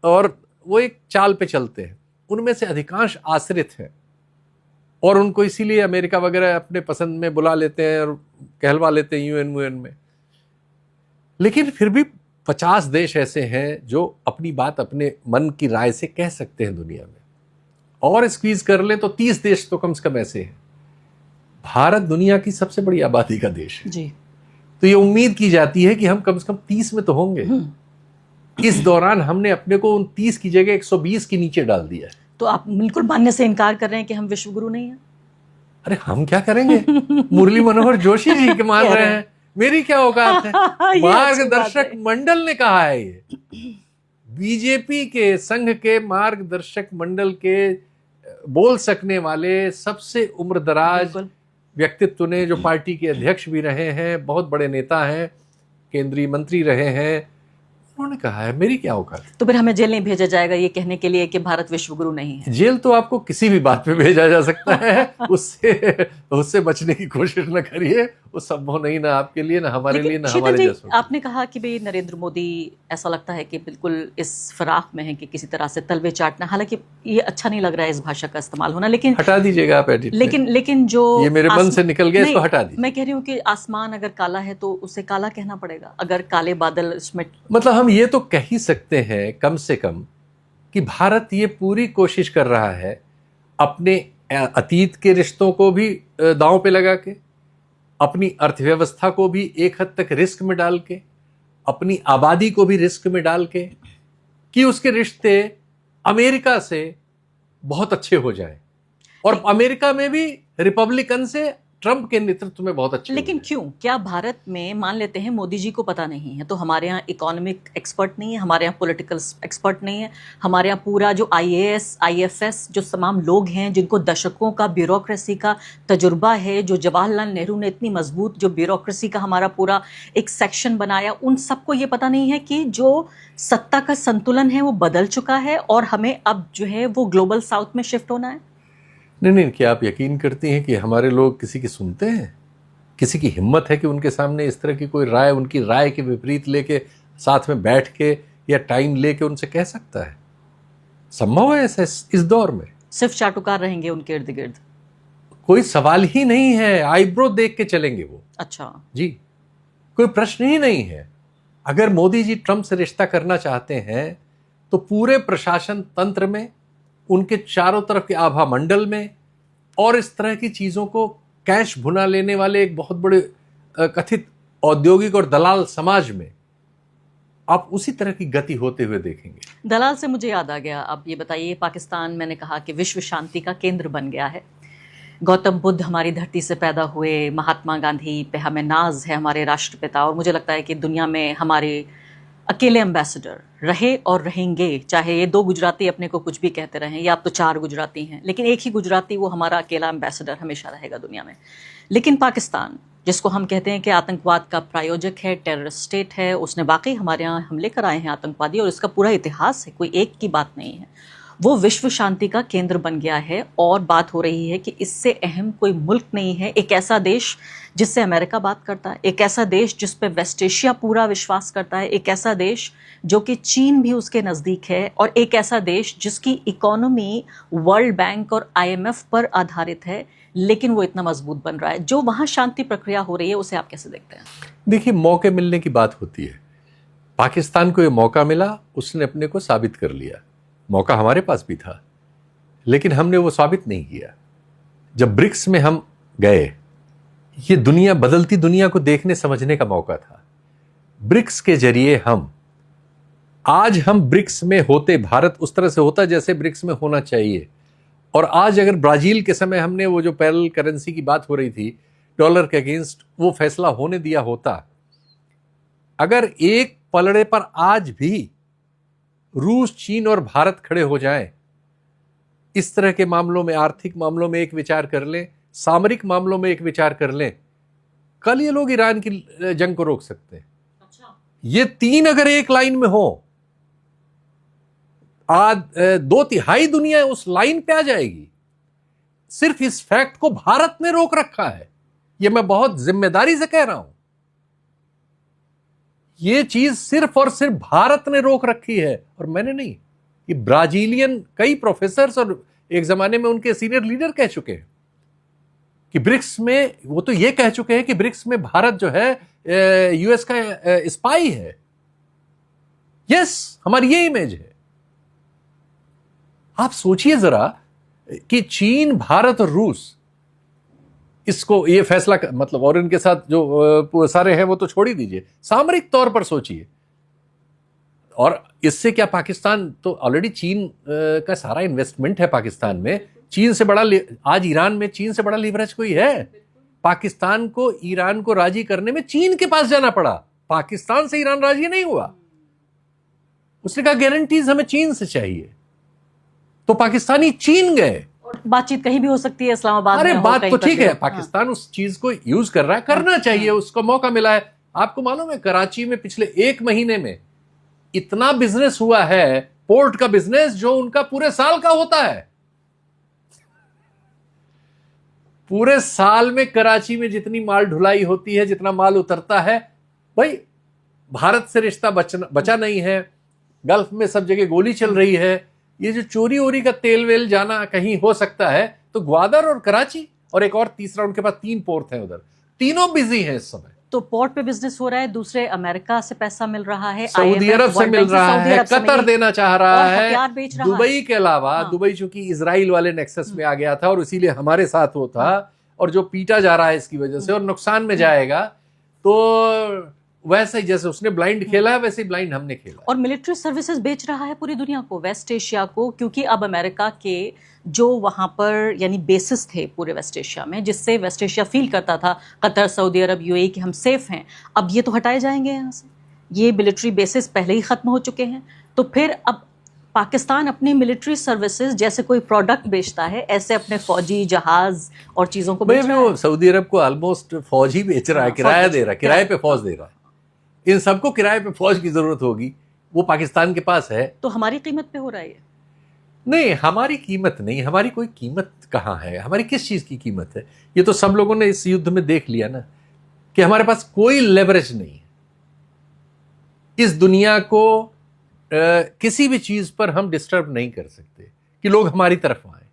और वो एक चाल पे चलते हैं। उनमें से अधिकांश आश्रित हैं और उनको इसीलिए अमेरिका वगैरह अपने पसंद में बुला लेते हैं और कहलवा लेते हैं यूएन में। लेकिन फिर भी 50 देश ऐसे हैं जो अपनी बात अपने मन की राय से कह सकते हैं दुनिया में, और स्क्वीज कर ले तो 30 देश तो कम से कम ऐसे हैं। भारत दुनिया की सबसे बड़ी आबादी का देश है जी। तो ये उम्मीद की जाती है कि हम कम से कम 30 में तो होंगे। इस दौरान हमने अपने को उन 30 की जगह 120 के नीचे डाल दिया है। तो आप बिल्कुल मानने से इनकार कर रहे हैं कि हम विश्व गुरु नहीं हैं? अरे हम क्या करेंगे, मुरली मनोहर जोशी जी के मान रहे हैं, मेरी क्या औकात है। मार्गदर्शक मंडल ने कहा है, ये बीजेपी के संघ के मार्गदर्शक मंडल के बोल सकने वाले सबसे उम्रदराज व्यक्तित्व ने, जो पार्टी के अध्यक्ष भी रहे हैं, बहुत बड़े नेता हैं, केंद्रीय मंत्री रहे हैं, उन्होंने कहा है, मेरी क्या औकात है। तो फिर हमें जेल नहीं भेजा जाएगा ये कहने के लिए कि भारत विश्व गुरु नहीं है? जेल तो आपको किसी भी बात पे भेजा जा सकता है, उससे बचने की कोशिश न करिए, वो संभव नहीं, ना आपके लिए, ना हमारे लिए, ना हमारे जैसों। आपने कहा कि भाई नरेंद्र मोदी ऐसा लगता है कि बिल्कुल इस फिराक में है कि किसी तरह से तलवे चाटना, हालांकि ये अच्छा नहीं लग रहा है इस भाषा का इस्तेमाल होना, लेकिन हटा दीजिएगा आप एडिट। लेकिन जो ये मेरे मन से निकल गया, इसको हटा दीजिए। मैं कह रही हूँ कि आसमान अगर काला है तो उसे काला कहना पड़ेगा, अगर काले बादल इसमें, मतलब हम ये तो कह ही सकते हैं कम से कम कि भारत ये पूरी कोशिश कर रहा है अपने अतीत के रिश्तों को भी दांव पे लगा के, अपनी अर्थव्यवस्था को भी एक हद तक रिस्क में डाल के, अपनी आबादी को भी रिस्क में डाल के, कि उसके रिश्ते अमेरिका से बहुत अच्छे हो जाएं और अमेरिका में भी रिपब्लिकन से ट्रंप के नेतृत्व में बहुत अच्छे। लेकिन क्यों? क्या भारत में मान लेते हैं मोदी जी को पता नहीं है, तो हमारे यहाँ इकोनॉमिक एक्सपर्ट नहीं है, हमारे यहाँ पॉलिटिकल एक्सपर्ट नहीं है, हमारे यहाँ पूरा जो IAS IFS जो तमाम लोग हैं जिनको दशकों का ब्यूरोक्रेसी का तजुर्बा है, जो जवाहरलाल नेहरू ने इतनी मजबूत जो ब्यूरोक्रेसी का हमारा पूरा एक सेक्शन बनाया, उन सबको ये पता नहीं है कि जो सत्ता का संतुलन है वो बदल चुका है और हमें अब जो है वो ग्लोबल साउथ में शिफ्ट होना है। नहीं, क्या आप यकीन करती हैं कि हमारे लोग किसी की सुनते हैं? किसी की हिम्मत है कि उनके सामने इस तरह की कोई राय, उनकी राय के विपरीत लेके साथ में बैठ के या टाइम लेके उनसे कह सकता है? संभव है ऐसा इस दौर में? सिर्फ चाटुकार रहेंगे उनके इर्द गिर्द? कोई सवाल ही नहीं है, आईब्रो देख के चलेंगे वो। अच्छा जी, कोई प्रश्न ही नहीं है। अगर मोदी जी ट्रंप से रिश्ता करना चाहते हैं तो पूरे प्रशासन तंत्र में, उनके चारों तरफ के आभा मंडल में और इस तरह की चीजों को कैश भुना लेने वाले एक बहुत बड़े कथित औद्योगिक और दलाल समाज में आप उसी तरह की गति होते हुए देखेंगे। दलाल से मुझे याद आ गया, अब ये बताइए, पाकिस्तान मैंने कहा कि विश्व शांति का केंद्र बन गया है। गौतम बुद्ध हमारी धरती से पैदा हुए, महात्मा गांधी पे हमें नाज है, हमारे राष्ट्रपिता, और मुझे लगता है कि दुनिया में हमारे अकेले एम्बेसडर रहे और रहेंगे, चाहे ये 2 गुजराती अपने को कुछ भी कहते रहें या अब तो 4 गुजराती हैं, लेकिन एक ही गुजराती वो हमारा अकेला एम्बेसडर हमेशा रहेगा दुनिया में। लेकिन पाकिस्तान, जिसको हम कहते हैं कि आतंकवाद का प्रायोजक है, टेररिस्ट स्टेट है, उसने वाकई हमारे यहाँ हमले कराए हैं आतंकवादी, और इसका पूरा इतिहास है, कोई एक की बात नहीं है, वो विश्व शांति का केंद्र बन गया है। और बात हो रही है कि इससे अहम कोई मुल्क नहीं है। एक ऐसा देश जिससे अमेरिका बात करता है, एक ऐसा देश जिस पे वेस्ट एशिया पूरा विश्वास करता है, एक ऐसा देश जो कि चीन भी उसके नज़दीक है, और एक ऐसा देश जिसकी इकोनॉमी वर्ल्ड बैंक और IMF पर आधारित है, लेकिन वो इतना मजबूत बन रहा है। जो वहाँ शांति प्रक्रिया हो रही है उसे आप कैसे देखते हैं? देखिए, मौके मिलने की बात होती है। पाकिस्तान को ये मौका मिला, उसने अपने को साबित कर लिया। मौका हमारे पास भी था, लेकिन हमने वो साबित नहीं किया। जब ब्रिक्स में हम गए, ये दुनिया, बदलती दुनिया को देखने समझने का मौका था। ब्रिक्स के जरिए आज हम ब्रिक्स में होते, भारत उस तरह से होता जैसे ब्रिक्स में होना चाहिए। और आज अगर ब्राजील के समय हमने वो जो पैरेलल करेंसी की बात हो रही थी डॉलर के अगेंस्ट, वो फैसला होने दिया होता अगर एक पलड़े पर आज भी रूस, चीन और भारत खड़े हो जाएं, इस तरह के मामलों में, आर्थिक मामलों में एक विचार कर लें, सामरिक मामलों में एक विचार कर लें, कल ये लोग ईरान की जंग को रोक सकते हैं। ये तीन अगर एक लाइन में हो, आज 2/3 दुनिया उस लाइन पे आ जाएगी। सिर्फ इस फैक्ट को भारत ने रोक रखा है, यह मैं बहुत जिम्मेदारी से कह रहा हूं। यह चीज सिर्फ और सिर्फ भारत ने रोक रखी है, और मैंने नहीं। कि ब्राजीलियन कई प्रोफेसर्स और एक जमाने में उनके सीनियर लीडर कह चुके हैं कि ब्रिक्स में, वो तो ये कह चुके हैं कि ब्रिक्स में भारत जो है यूएस का स्पाई है। यस, हमारी ये इमेज है। आप सोचिए जरा कि चीन, भारत और रूस इसको, ये फैसला मतलब, और इनके साथ जो सारे हैं वो तो छोड़ ही दीजिए, सामरिक तौर पर सोचिए। और इससे क्या, पाकिस्तान तो ऑलरेडी चीन का सारा इन्वेस्टमेंट है पाकिस्तान में। चीन से बड़ा, आज ईरान में चीन से बड़ा लीवरेज कोई है? पाकिस्तान को ईरान को राजी करने में चीन के पास जाना पड़ा, पाकिस्तान से ईरान राजी नहीं हुआ। उसने कहा गारंटीज हमें चीन से चाहिए, तो पाकिस्तानी चीन गए। बातचीत कहीं भी हो सकती है, इस्लामाबाद अरे में हो, बात कहीं तो पर ठीक भी है, हो। पाकिस्तान उस चीज को यूज कर रहा है, करना चाहिए, उसको मौका मिला है। आपको मालूम है कराची में पिछले 1 महीने में इतना बिजनेस हुआ है, पोर्ट का बिजनेस, जो उनका पूरे साल का होता है। पूरे साल में कराची में जितनी माल ढुलाई होती है, जितना माल उतरता है, भाई भारत से रिश्ता बचा नहीं है। गल्फ में सब जगह गोली चल रही है। ये जो चोरी वोरी का तेल वेल जाना कहीं हो सकता है, तो ग्वादर और कराची और एक और तीसरा, उनके पास 3 पोर्ट हैं उधर, तीनों बिजी हैं इस समय। तो पोर्ट पे बिजनेस हो रहा है, दूसरे अमेरिका से पैसा मिल रहा है, सऊदी IMF, अरब से वर्ल्ड मिल बैंक रहा सऊदी है, अरब से कतर मिली, देना चाह रहा और है, हथियार बेच रहा दुबई है। के अलावा, हाँ। दुबई चूंकि इजराइल वाले नेक्सस में आ गया था और इसीलिए हमारे साथ वो था, और जो पीटा जा रहा है इसकी वजह से और नुकसान में जाएगा, तो वैसे ही जैसे उसने ब्लाइंड खेला है, वैसे ही ब्लाइंड हमने खेला। और मिलिट्री सर्विसेज बेच रहा है पूरी दुनिया को, वेस्ट एशिया को, क्योंकि अब अमेरिका के जो वहां पर यानी बेसिस थे पूरे वेस्ट एशिया में, जिससे वेस्ट एशिया फील करता था, कतर, सऊदी अरब, यूएई कि हम सेफ हैं, अब ये तो हटाए जाएंगे यहाँ से। ये मिलिट्री बेसिस पहले ही खत्म हो चुके हैं, तो फिर अब पाकिस्तान अपनी मिलिट्री सर्विसेज जैसे कोई प्रोडक्ट बेचता है, ऐसे अपने फौजी जहाज और चीजों को बेच रहा है। वो सऊदी अरब को ऑलमोस्ट फौज ही बेच रहा है, किराया दे रहा है, किराए पे फौज दे रहा है। इन सबको किराए पे फौज की जरूरत होगी, वो पाकिस्तान के पास है। तो हमारी कीमत पे हो रहा है ये। नहीं, हमारी कीमत नहीं, हमारी कोई कीमत कहाँ है? हमारी किस चीज की कीमत है? ये तो सब लोगों ने इस युद्ध में देख लिया ना, कि हमारे पास कोई लेवरेज नहीं है। इस दुनिया को किसी भी चीज पर हम डिस्टर्ब नहीं कर सकते कि लोग हमारी तरफ आए।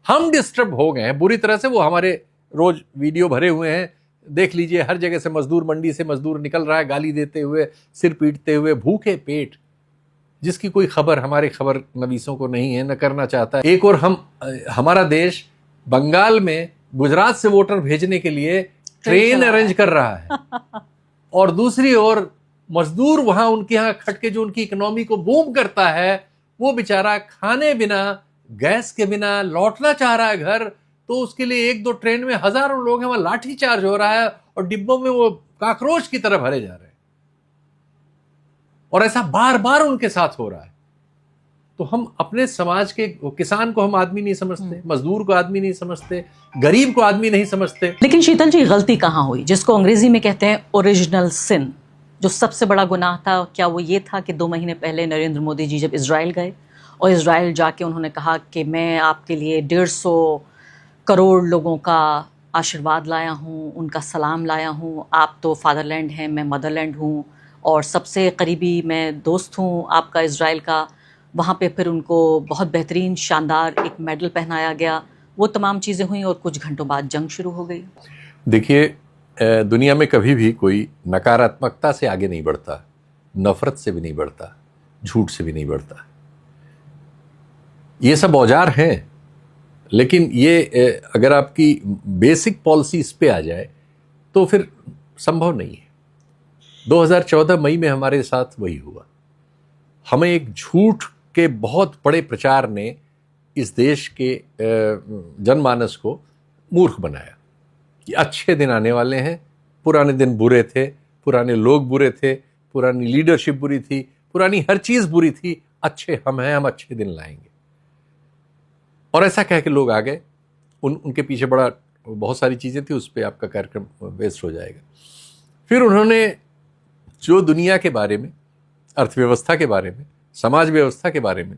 हम डिस्टर्ब हो गए हैं बुरी तरह से। वो हमारे रोज वीडियो भरे हुए हैं, देख लीजिए, हर जगह से मजदूर, मंडी से मजदूर निकल रहा है गाली देते हुए, सिर पीटते हुए, भूखे पेट, जिसकी कोई खबर, हमारे खबर नवीसों को नहीं है, न करना चाहता है। एक और हमारा देश बंगाल में गुजरात से वोटर भेजने के लिए ट्रेन अरेंज कर रहा है, और दूसरी ओर मजदूर वहां उनके यहाँ खटके, जो उनकी इकोनॉमी को बूम करता है, वो बेचारा खाने बिना, गैस के बिना लौटना चाह रहा है घर। तो उसके लिए 1-2 ट्रेन में हजारों लोग हैं, वहां लाठी चार्ज हो रहा है और डिब्बों में वो काकरोच की तरह भरे जा रहे हैं, और ऐसा बार बार उनके साथ हो रहा है। तो हम अपने समाज के किसान को हम आदमी नहीं समझते, मजदूर को आदमी नहीं समझते, गरीब को आदमी नहीं समझते। लेकिन शीतल जी, गलती कहाँ हुई, जिसको अंग्रेजी में कहते हैं ओरिजिनल सिन? जो सबसे बड़ा गुनाह था, क्या वो ये था कि 2 महीने पहले नरेंद्र मोदी जी जब इजराइल गए और इजराइल जाके उन्होंने कहा कि मैं आपके लिए 150 करोड़ लोगों का आशीर्वाद लाया हूँ, उनका सलाम लाया हूँ, आप तो फादरलैंड हैं, मैं मदरलैंड हूँ, और सबसे करीबी मैं दोस्त हूँ आपका इजराइल का। वहाँ पे फिर उनको बहुत बेहतरीन शानदार एक मेडल पहनाया गया, वो तमाम चीज़ें हुई, और कुछ घंटों बाद जंग शुरू हो गई। देखिए, दुनिया में कभी भी कोई नकारात्मकता से आगे नहीं बढ़ता, नफरत से भी नहीं बढ़ता, झूठ से भी नहीं बढ़ता। ये सब औजार हैं, लेकिन ये अगर आपकी बेसिक पॉलिसी इस पे आ जाए तो फिर संभव नहीं है। 2014 मई में हमारे साथ वही हुआ। हमें एक झूठ के बहुत बड़े प्रचार ने इस देश के जनमानस को मूर्ख बनाया कि अच्छे दिन आने वाले हैं, पुराने दिन बुरे थे, पुराने लोग बुरे थे, पुरानी लीडरशिप बुरी थी, पुरानी हर चीज बुरी थी, अच्छे हम हैं, हम अच्छे दिन लाएंगे। और ऐसा कह के लोग आ गए। उनके पीछे बहुत सारी चीजें थी, उस पर आपका कार्यक्रम वेस्ट हो जाएगा। फिर उन्होंने जो दुनिया के बारे में, अर्थव्यवस्था के बारे में, समाज व्यवस्था के बारे में,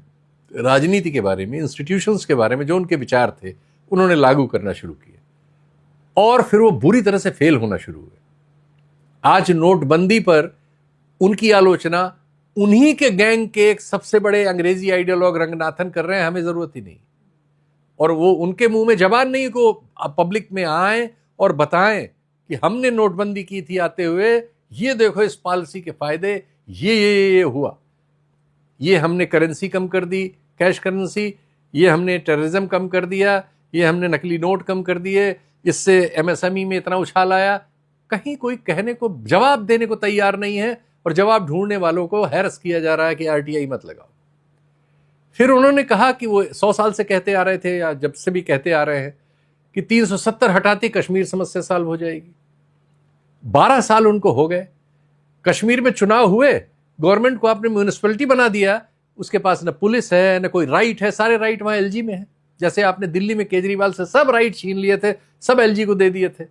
राजनीति के बारे में, इंस्टीट्यूशंस के बारे में जो उनके विचार थे, उन्होंने लागू करना शुरू किए और फिर वो बुरी तरह से फेल होना शुरू हुए। आज नोटबंदी पर उनकी आलोचना उन्हीं के गैंग के एक सबसे बड़े अंग्रेजी आइडियोलॉग रंगनाथन कर रहे हैं, हमें जरूरत ही नहीं। और वो उनके मुंह में जबान नहीं को पब्लिक में आए और बताएं कि हमने नोटबंदी की थी आते हुए, ये देखो इस पॉलिसी के फायदे, ये हुआ, ये हमने करेंसी कम कर दी, कैश करेंसी, ये हमने टेररिज्म कम कर दिया, ये हमने नकली नोट कम कर दिए, इससे एमएसएमई में इतना उछाल आया। कहीं कोई कहने को, जवाब देने को तैयार नहीं है और जवाब ढूंढने वालों को हैरस किया जा रहा है कि आरटीआई मत लगाओ। फिर उन्होंने कहा कि वो 100 साल से कहते आ रहे थे, या जब से भी कहते आ रहे हैं, कि 370 हटाते कश्मीर समस्या सॉल्व हो जाएगी। 12 साल उनको हो गए, कश्मीर में चुनाव हुए, गवर्नमेंट को आपने म्यूनिसिपैलिटी बना दिया, उसके पास न पुलिस है न कोई राइट है, सारे राइट वहां एलजी में है। जैसे आपने दिल्ली में केजरीवाल से सब राइट छीन लिए थे, सब एलजी को दे दिए थे।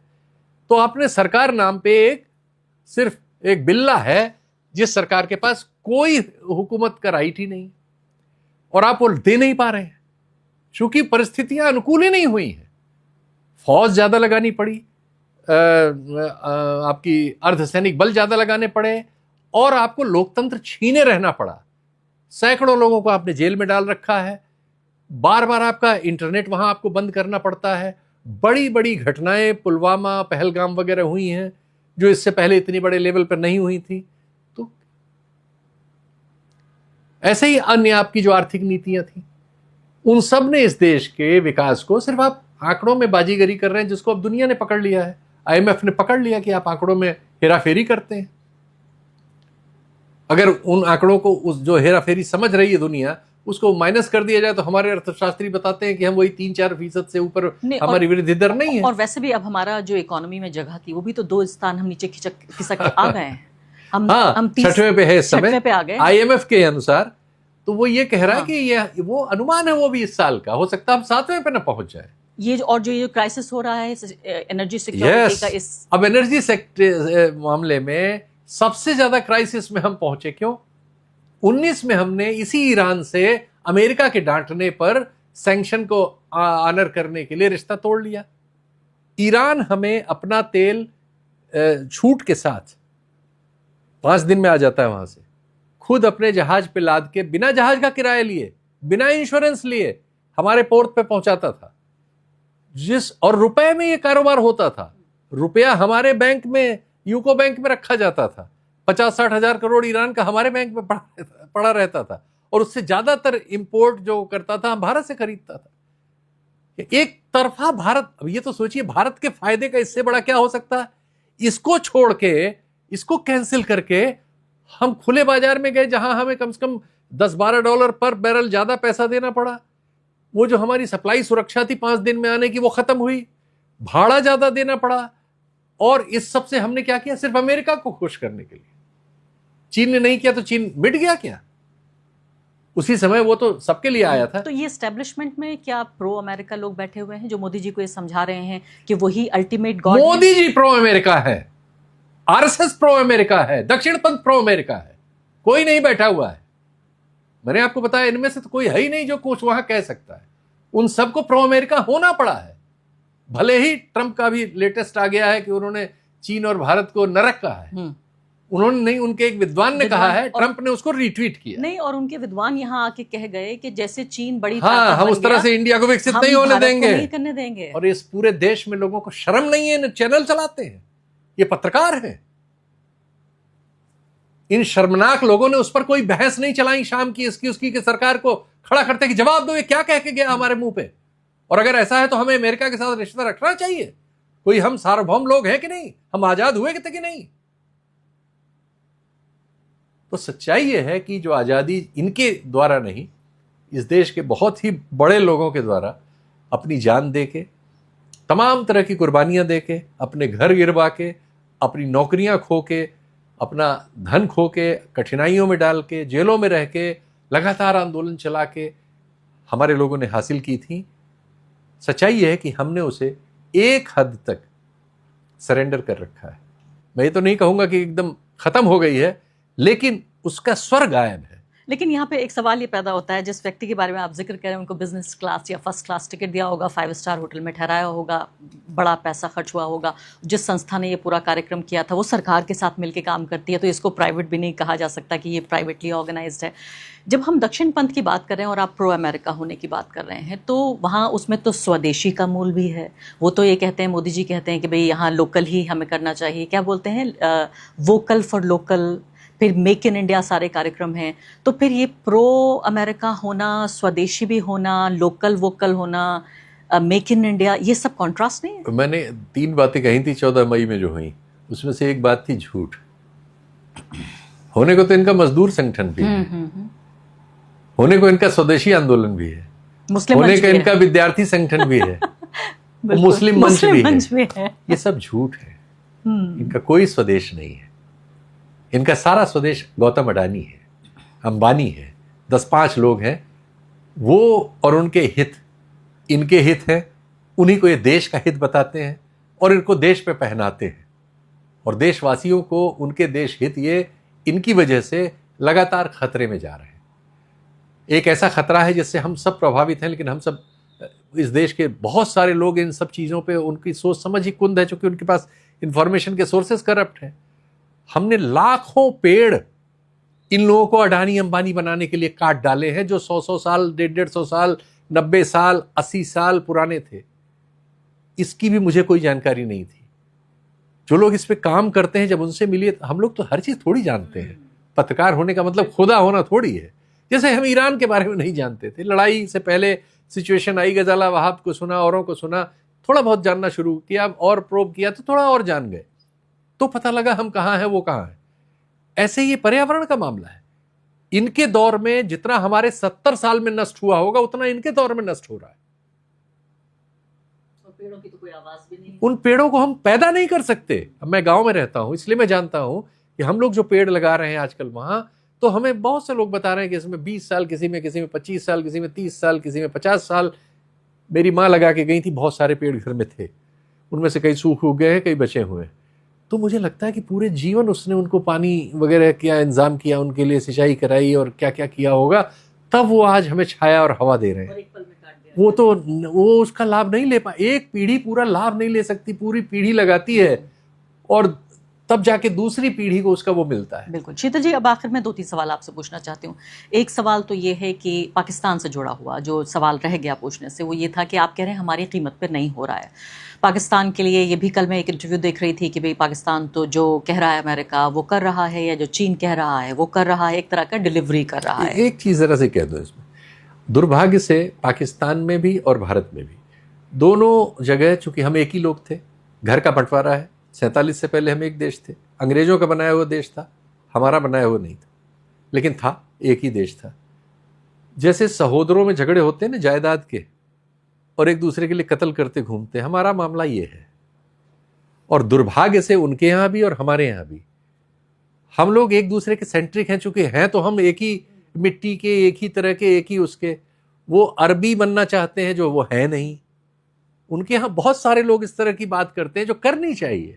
तो आपने सरकार नाम पे सिर्फ एक बिल्ला है, जिस सरकार के पास कोई हुकूमत का राइट ही नहीं, और आप वो दे नहीं पा रहे हैं क्योंकि परिस्थितियां अनुकूल ही नहीं हुई हैं। फौज ज्यादा लगानी पड़ी, आपकी अर्धसैनिक बल ज्यादा लगाने पड़े, और आपको लोकतंत्र छीने रहना पड़ा। सैकड़ों लोगों को आपने जेल में डाल रखा है, बार बार आपका इंटरनेट वहां आपको बंद करना पड़ता है। बड़ी बड़ी घटनाएं पुलवामा, पहलगाम वगैरह हुई हैं जो इससे पहले इतनी बड़े लेवल पर नहीं हुई थी। तो ऐसे ही अन्य आपकी जो आर्थिक नीतियां थी, उन सब ने इस देश के विकास को, सिर्फ आप आंकड़ों में बाजीगरी कर रहे हैं, जिसको अब दुनिया ने पकड़ लिया है। आईएमएफ ने पकड़ लिया कि आप आंकड़ों में हेराफेरी करते हैं। अगर उन आंकड़ों को, उस जो हेराफेरी समझ रही है दुनिया, उसको माइनस कर दिया जाए तो हमारे अर्थशास्त्री बताते हैं कि हम वही 3-4% से ऊपर हमारी वृद्धि दर नहीं है। और वैसे भी अब हमारा जो इकोनॉमी में जगह थी, वो भी तो 2 स्थान हम नीचे खिसक के आ गए हैं। हम 6वें पे है इस समय, 6वें पे आ गए आईएमएफ के अनुसार। तो वो ये कह रहा है कि ये वो अनुमान है, वो भी इस साल का हो सकता है हम 7वें पे ना पहुंच जाए। ये क्राइसिस हो रहा है एनर्जी सिक्योरिटी का, इस अब एनर्जी सेक्टर मामले में सबसे ज्यादा क्राइसिस में हम पहुंचे। क्यों? 19 में हमने इसी ईरान से अमेरिका के डांटने पर सैंक्शन को ऑनर करने के लिए रिश्ता तोड़ लिया। ईरान हमें अपना तेल छूट के साथ 5 दिन में आ जाता है, वहां से खुद अपने जहाज पे लाद के, बिना जहाज का किराया लिए, बिना इंश्योरेंस लिए हमारे पोर्ट पे पहुंचाता था। और रुपए में ये कारोबार होता था। रुपया हमारे बैंक में, यूको बैंक में रखा जाता था। 50-60 हजार करोड़ ईरान का हमारे बैंक में पड़ा रहता था, और उससे ज्यादातर इंपोर्ट जो करता था हम भारत से खरीदता था। एक तरफा भारत। अब ये तो सोचिए, भारत के फायदे का इससे बड़ा क्या हो सकता है? इसको छोड़ के, इसको कैंसिल करके हम खुले बाजार में गए, जहां हमें कम से कम $10-12 पर बैरल ज्यादा पैसा देना पड़ा। वो जो हमारी सप्लाई सुरक्षा थी 5 दिन में आने की, वो खत्म हुई। भाड़ा ज्यादा देना पड़ा। और इस सब से हमने क्या किया? सिर्फ अमेरिका को खुश करने के लिए। चीन ने नहीं किया तो चीन मिट गया क्या? उसी समय वो तो सबके लिए आया था। तो ये एस्टेब्लिशमेंट में क्या प्रो अमेरिका लोग बैठे हुए हैं जो मोदी जी को ये समझा रहे हैं कि वही ultimate God? Modi ji pro America है, आरएसएस प्रो अमेरिका है, दक्षिणपंथ प्रो अमेरिका है, कोई नहीं बैठा हुआ है। मैंने आपको बताया, इनमें से तो कोई है ही नहीं जो कुछ वहां कह सकता है। उन सबको प्रो अमेरिका होना पड़ा है। भले ही ट्रंप का भी लेटेस्ट आ गया है कि उन्होंने चीन और भारत को नरक कहा है। उन्होंने नहीं, उनके एक विद्वान ने कहा है, ट्रंप ने उसको रिट्वीट किया। नहीं, और उनके विद्वान यहाँ आके कह गए कि जैसे चीन बड़ी हम उस तरह से इंडिया को विकसित नहीं होने देंगे, नहीं करने देंगे। और इस पूरे देश में लोगों को शर्म नहीं है, चैनल चलाते हैं, ये पत्रकार हैं। इन शर्मनाक लोगों ने उस पर कोई बहस नहीं चलाई शाम की, इसकी उसकी, कि सरकार को खड़ा करते कि जवाब दो, ये क्या कह के गया हमारे मुंह पे, और अगर ऐसा है तो हमें अमेरिका के साथ रिश्ता रखना चाहिए। कोई हम सार्वभौम लोग हैं कि नहीं? हम आजाद हुए कि नहीं? तो सच्चाई यह है कि जो आजादी इनके द्वारा नहीं, इस देश के बहुत ही बड़े लोगों के द्वारा अपनी जान दे के, तमाम तरह की कुर्बानियां दे के, अपने घर गिरवा के, अपनी नौकरियां खो के, अपना धन खो के, कठिनाइयों में डाल के, जेलों में रह के, लगातार आंदोलन चला के हमारे लोगों ने हासिल की थी। सच्चाई है कि हमने उसे एक हद तक सरेंडर कर रखा है। मैं ये तो नहीं कहूंगा कि एकदम खत्म हो गई है, लेकिन उसका स्वर गायब है। लेकिन यहाँ पे एक सवाल ये पैदा होता है, जिस व्यक्ति के बारे में आप जिक्र करें, उनको बिजनेस क्लास या फर्स्ट क्लास टिकट दिया होगा, 5 स्टार होटल में ठहराया होगा, बड़ा पैसा खर्च हुआ होगा, जिस संस्था ने ये पूरा कार्यक्रम किया था वो सरकार के साथ मिलकर काम करती है, तो इसको प्राइवेट भी नहीं कहा जा सकता कि ये प्राइवेटली ऑर्गेनाइज्ड है। जब हम दक्षिण पंथ की बात कर रहे हैं और आप प्रो अमेरिका होने की बात कर रहे हैं, तो वहाँ उसमें तो स्वदेशी का मूल भी है। वो तो ये कहते हैं, मोदी जी कहते हैं कि भाई यहाँ लोकल ही हमें करना चाहिए, क्या बोलते हैं, वोकल फॉर लोकल, फिर मेक इन इंडिया सारे कार्यक्रम हैं। तो फिर ये प्रो अमेरिका होना, स्वदेशी भी होना, लोकल वोकल होना, मेक इन इंडिया, ये सब कॉन्ट्रास्ट नहीं है? मैंने 3 बातें कही थी 14 मई में जो हुई, उसमें से एक बात थी झूठ। होने को तो इनका मजदूर संगठन भी है, होने को इनका स्वदेशी आंदोलन भी है, मुस्लिम होने मंच का भी इनका है। विद्यार्थी संगठन भी है, बिल्कुल, मुस्लिम मंच भी है। है। ये सब झूठ है। इनका कोई स्वदेश नहीं है। इनका सारा स्वदेश गौतम अडानी है, अंबानी है, 10-5 लोग हैं वो, और उनके हित इनके हित हैं। उन्हीं को ये देश का हित बताते हैं और इनको देश पे पहनाते हैं, और देशवासियों को उनके देश हित ये इनकी वजह से लगातार खतरे में जा रहे हैं। एक ऐसा खतरा है जिससे हम सब प्रभावित हैं, लेकिन हम सब, इस देश के बहुत सारे लोग इन सब चीज़ों पे, उनकी सोच समझ ही कुंद है, क्योंकि उनके पास इंफॉर्मेशन के सोर्सेस करप्ट हैं। हमने लाखों पेड़ इन लोगों को अडानी अंबानी बनाने के लिए काट डाले हैं, जो 100 साल, 150 साल, 90 साल, 80 साल पुराने थे। इसकी भी मुझे कोई जानकारी नहीं थी। जो लोग इस पे काम करते हैं, जब उनसे मिलिए, हम लोग तो हर चीज थोड़ी जानते हैं। पत्रकार होने का मतलब खुदा होना थोड़ी है। जैसे हम ईरान के बारे में नहीं जानते थे, लड़ाई से पहले सिचुएशन आई, गजाला वहाब को सुना, औरों को सुना, थोड़ा बहुत जानना शुरू किया और प्रोब किया तो थोड़ा और जान गए, तो पता लगा हम कहाँ हैं, वो कहाँ है। ऐसे ये पर्यावरण का मामला है। इनके दौर में जितना हमारे 70 साल में नष्ट हुआ होगा, उतना इनके दौर में नष्ट हो रहा है। पेड़ों की तो कोई आवाज भी नहीं। उन पेड़ों को हम पैदा नहीं कर सकते। अब मैं गांव में रहता हूं, इसलिए मैं जानता हूं कि हम लोग जो पेड़ लगा रहे हैं आजकल वहां, तो हमें बहुत से लोग बता रहे हैं कि इसमें 20 साल, किसी में 25 साल, किसी में 30 साल, किसी में 50 साल। मेरी माँ लगा के गई थी, बहुत सारे पेड़ घर में थे, उनमें से कई सूख उग गए हैं, कई बचे हुए हैं। तो मुझे लगता है कि पूरे जीवन उसने उनको पानी वगैरह किया, इंतजाम किया, उनके लिए सिंचाई कराई और क्या क्या किया होगा, तब वो आज हमें छाया और हवा दे रहे हैं। वो उसका लाभ नहीं ले पाए। एक पीढ़ी पूरा लाभ नहीं ले सकती, पूरी पीढ़ी लगाती है और तब जाके दूसरी पीढ़ी को उसका वो मिलता है। बिल्कुल। शीतल जी, अब आखिर में 2-3 सवाल आपसे पूछना चाहती हूँ। एक सवाल तो ये है कि पाकिस्तान से जुड़ा हुआ जो सवाल रह गया पूछने से, वो ये था कि आप कह रहे हैं हमारी कीमत पर नहीं हो रहा है पाकिस्तान के लिए। ये भी कल मैं एक इंटरव्यू देख रही थी कि भाई पाकिस्तान तो जो कह रहा है अमेरिका वो कर रहा है, या जो चीन कह रहा है वो कर रहा है, एक तरह का डिलीवरी कर रहा है। एक चीज़ ज़रा से कह दो इसमें, दुर्भाग्य से पाकिस्तान में भी और भारत में भी, दोनों जगह चूंकि हम एक ही लोग थे, घर का बंटवारा है। 47 से पहले हम एक देश थे, अंग्रेजों का बनाया हुआ देश था, हमारा बनाया हुआ नहीं था, लेकिन था, एक ही देश था। जैसे सहोदरों में झगड़े होते हैं ना जायदाद के, और एक दूसरे के लिए कत्ल करते घूमते हैं, हमारा मामला ये है। और दुर्भाग्य से उनके यहाँ भी और हमारे यहाँ भी हम लोग एक दूसरे के सेंट्रिक हैं, चूंकि हैं तो हम एक ही मिट्टी के, एक ही तरह के, एक ही उसके। वो अरबी बनना चाहते हैं जो वो है नहीं। उनके यहाँ बहुत सारे लोग इस तरह की बात करते हैं जो करनी चाहिए।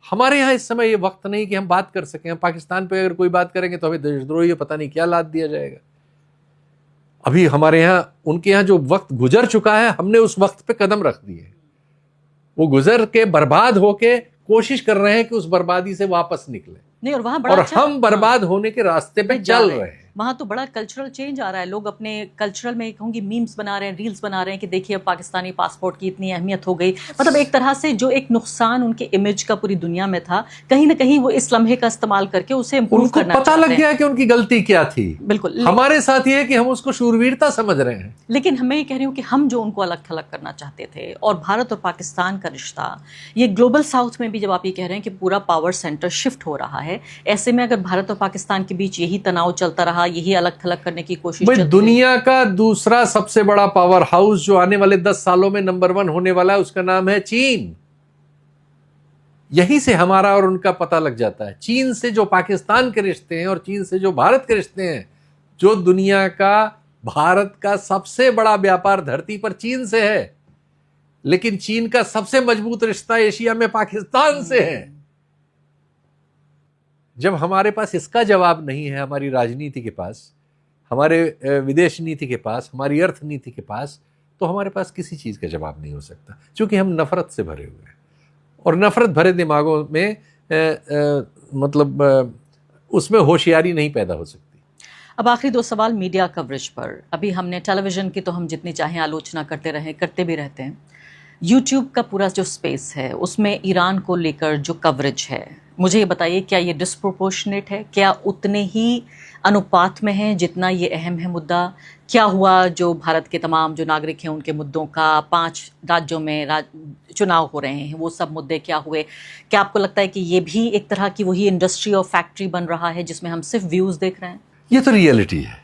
हमारे यहाँ इस समय ये वक्त नहीं कि हम बात कर सकें। हम पाकिस्तान पे अगर कोई बात करेंगे तो हमें देशद्रोही पता नहीं क्या लाद दिया जाएगा। अभी हमारे यहाँ, उनके यहाँ जो वक्त गुजर चुका है, हमने उस वक्त पे कदम रख दिए। वो गुजर के बर्बाद होके कोशिश कर रहे हैं कि उस बर्बादी से वापस निकले, नहीं, और वहाँ बड़ा और अच्छा, हम बर्बाद होने के रास्ते पे चल रहे हैं। वहाँ तो बड़ा कल्चरल चेंज आ रहा है। लोग अपने कल्चरल में कहूँगी मीम्स बना रहे हैं, रील्स बना रहे हैं कि देखिए अब पाकिस्तानी पासपोर्ट की इतनी अहमियत हो गई। मतलब एक तरह से जो एक नुकसान उनके इमेज का पूरी दुनिया में था, कहीं ना कहीं वो इस लम्हे का इस्तेमाल करके उसे इम्प्रूव उनको करना पता लग गया कि उनकी गलती क्या थी। बिल्कुल। हमारे साथ ये है कि हम उसको शूरवीरता समझ रहे हैं। लेकिन मैं ये कह रही हूँ कि हम जो उनको अलग थलग करना चाहते थे, और भारत और पाकिस्तान का रिश्ता, ये ग्लोबल साउथ में भी जब आप ये कह रहे हैं कि पूरा पावर सेंटर शिफ्ट हो रहा है, ऐसे में अगर भारत और पाकिस्तान के बीच यही तनाव चलता रहा, यही अलग थलग करने की कोशिश भाई, चलती दुनिया का दूसरा सबसे बड़ा पावर हाउस जो आने वाले 10 सालों में नंबर 1 होने वाला है, उसका नाम है चीन। यहीं से हमारा और उनका पता लग जाता है। चीन से जो पाकिस्तान के रिश्ते हैं और चीन से जो भारत के रिश्ते हैं, जो दुनिया का भारत का सबसे बड़ा व्यापार धरती पर चीन से है, लेकिन चीन का सबसे मजबूत रिश्ता एशिया में पाकिस्तान से है। जब हमारे पास इसका जवाब नहीं है, हमारी राजनीति के पास, हमारे विदेश नीति के पास, हमारी अर्थनीति के पास, तो हमारे पास किसी चीज का जवाब नहीं हो सकता, क्योंकि हम नफरत से भरे हुए हैं। और नफरत भरे दिमागों में उसमें होशियारी नहीं पैदा हो सकती। अब आखिरी दो सवाल मीडिया कवरेज पर। अभी हमने टेलीविज़न की तो हम जितनी चाहें आलोचना करते रहे, करते भी रहते हैं। यूट्यूब का पूरा जो स्पेस है उसमें ईरान को लेकर जो कवरेज है, मुझे ये बताइए, क्या ये डिस्प्रोपोर्शनेट है? क्या उतने ही अनुपात में है जितना ये अहम है मुद्दा? क्या हुआ जो भारत के तमाम जो नागरिक हैं उनके मुद्दों का 5 राज्यों में चुनाव हो रहे हैं, वो सब मुद्दे क्या हुए? क्या आपको लगता है कि ये भी एक तरह की वही इंडस्ट्री और फैक्ट्री बन रहा है जिसमें हम सिर्फ व्यूज़ देख रहे हैं? ये तो रियलिटी है।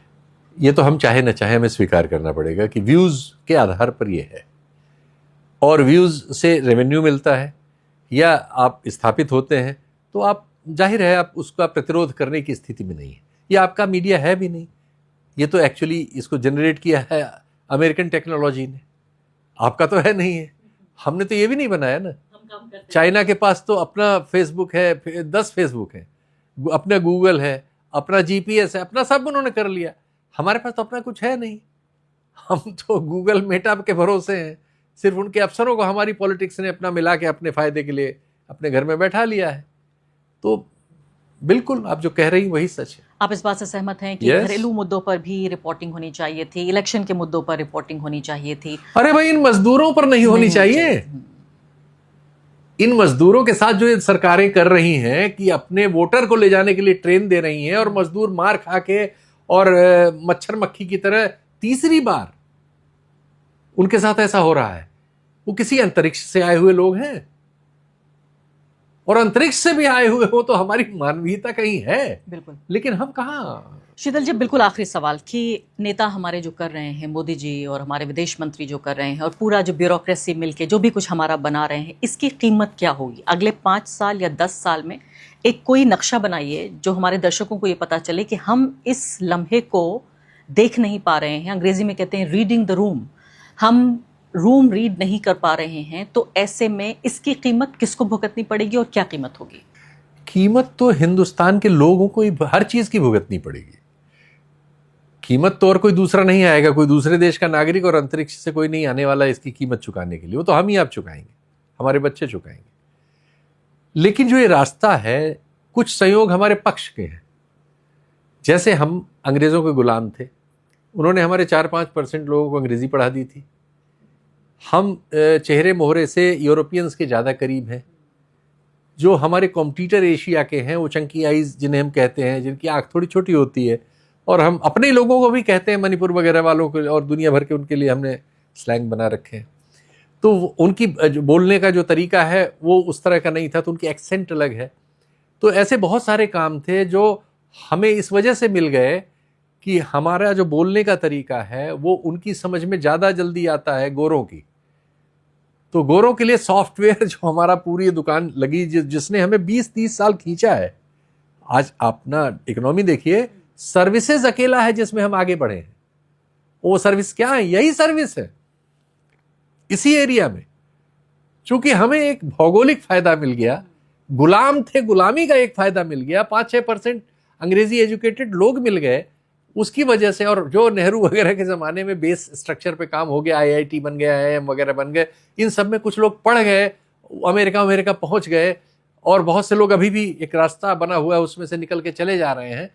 ये तो हम चाहे न चाहे हमें स्वीकार करना पड़ेगा कि व्यूज़ के आधार पर ये है, और व्यूज़ से रेवेन्यू मिलता है या आप स्थापित होते हैं, तो आप जाहिर है आप उसका प्रतिरोध करने की स्थिति में नहीं है। ये आपका मीडिया है भी नहीं, ये तो एक्चुअली इसको जनरेट किया है अमेरिकन टेक्नोलॉजी ने, आपका तो है नहीं है। हमने तो ये भी नहीं बनाया ना। चाइना के पास तो अपना फेसबुक है, 10 फेसबुक है, अपना गूगल है, अपना जीपीएस है, अपना सब उन्होंने कर लिया। हमारे पास तो अपना कुछ है नहीं। हम तो गूगल मेटा के भरोसे हैं। सिर्फ उनके अफसरों को हमारी पॉलिटिक्स ने अपना मिला के अपने फायदे के लिए अपने घर में बैठा लिया है। तो बिल्कुल आप जो कह रही वही सच है। आप इस बात से सहमत हैं कि घरेलू मुद्दों पर भी रिपोर्टिंग होनी चाहिए थी, इलेक्शन के मुद्दों पर रिपोर्टिंग होनी चाहिए थी? अरे भाई, इन मजदूरों पर नहीं होनी चाहिए। इन मजदूरों के साथ जो ये सरकारें कर रही हैं कि अपने वोटर को ले जाने के लिए ट्रेन दे रही हैं, और मजदूर मार खा के और मच्छर मक्खी की तरह तीसरी बार उनके साथ ऐसा हो रहा है। वो किसी अंतरिक्ष से आए हुए लोग हैं, और अंतरिक्ष से भी आए हुए हो तो हमारी मानवीयता कहीं है। बिल्कुल। लेकिन हम कहाँ। शीतल जी, बिल्कुल आखिरी सवाल कि नेता हमारे जो कर रहे हैं, मोदी जी और हमारे विदेश मंत्री जो कर रहे हैं, और पूरा जो ब्यूरोक्रेसी मिलके जो भी कुछ हमारा बना रहे हैं, इसकी कीमत क्या होगी अगले 5 साल या 10 साल में? एक कोई नक्शा बनाइए जो हमारे दर्शकों को ये पता चले कि हम इस लम्हे को देख नहीं पा रहे हैं। अंग्रेजी में कहते हैं रीडिंग द रूम। हम रूम रीड नहीं कर पा रहे हैं, तो ऐसे में इसकी कीमत किसको भुगतनी पड़ेगी और क्या कीमत होगी? कीमत तो हिंदुस्तान के लोगों को ही हर चीज की भुगतनी पड़ेगी। कीमत तो और कोई दूसरा नहीं आएगा, कोई दूसरे देश का नागरिक और अंतरिक्ष से कोई नहीं आने वाला इसकी कीमत चुकाने के लिए। वो तो हम ही आप चुकाएंगे, हमारे बच्चे चुकाएंगे। लेकिन जो ये रास्ता है, कुछ संयोग हमारे पक्ष के हैं। जैसे हम अंग्रेजों के गुलाम थे, उन्होंने हमारे 4-5% लोगों को अंग्रेजी पढ़ा दी थी। हम चेहरे मोहरे से यूरोपियंस के ज़्यादा करीब हैं। जो हमारे कॉम्पिटिटर एशिया के हैं, वो चंकी आइज जिन्हें हम कहते हैं, जिनकी आँख थोड़ी छोटी होती है, और हम अपने लोगों को भी कहते हैं, मणिपुर वगैरह वालों को, और दुनिया भर के उनके लिए हमने स्लैंग बना रखे हैं। तो उनकी जो बोलने का जो तरीका है वो उस तरह का नहीं था, तो उनकी एक्सेंट अलग है। तो ऐसे बहुत सारे काम थे जो हमें इस वजह से मिल गए कि हमारा जो बोलने का तरीका है वो उनकी समझ में ज़्यादा जल्दी आता है गोरों की। तो गोरों के लिए सॉफ्टवेयर जो हमारा पूरी दुकान लगी, जिसने हमें 20-30 साल खींचा है। आज अपना इकोनॉमी देखिए, सर्विसेज अकेला है जिसमें हम आगे बढ़े हैं। वो सर्विस क्या है? यही सर्विस है इसी एरिया में। चूंकि हमें एक भौगोलिक फायदा मिल गया, गुलाम थे, गुलामी का एक फायदा मिल गया, 5-6% अंग्रेजी एजुकेटेड लोग मिल गए उसकी वजह से। और जो नेहरू वगैरह के ज़माने में बेस स्ट्रक्चर पे काम हो गया, IIT बन गया, IIM वगैरह बन गए, इन सब में कुछ लोग पढ़ गए, अमेरिका पहुंच गए, और बहुत से लोग अभी भी एक रास्ता बना हुआ है उसमें से निकल के चले जा रहे हैं।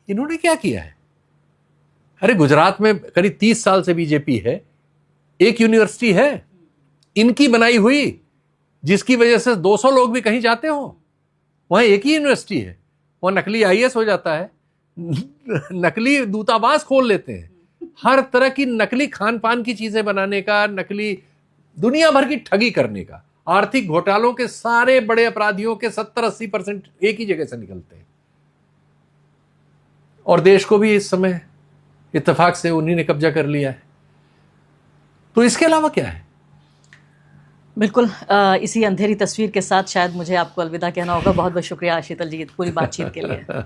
इन्होंने क्या किया है? अरे गुजरात में करीब 30 साल से बीजेपी है, एक यूनिवर्सिटी है इनकी बनाई हुई, जिसकी वजह से 200 लोग भी कहीं जाते हो, वहां एक ही यूनिवर्सिटी है, वहां नकली IAS हो जाता है, नकली दूतावास खोल लेते हैं, हर तरह की नकली खान पान की चीजें बनाने का, नकली दुनिया भर की ठगी करने का, आर्थिक घोटालों के सारे बड़े अपराधियों के 70-80% एक ही जगह से निकलते हैं। और देश को भी इस समय इत्तेफाक से उन्हीं ने कब्जा कर लिया है। तो इसके अलावा क्या है? बिल्कुल इसी अंधेरी तस्वीर के साथ शायद मुझे आपको अलविदा कहना होगा। बहुत बहुत शुक्रिया शीतल जी पूरी बातचीत के लिए।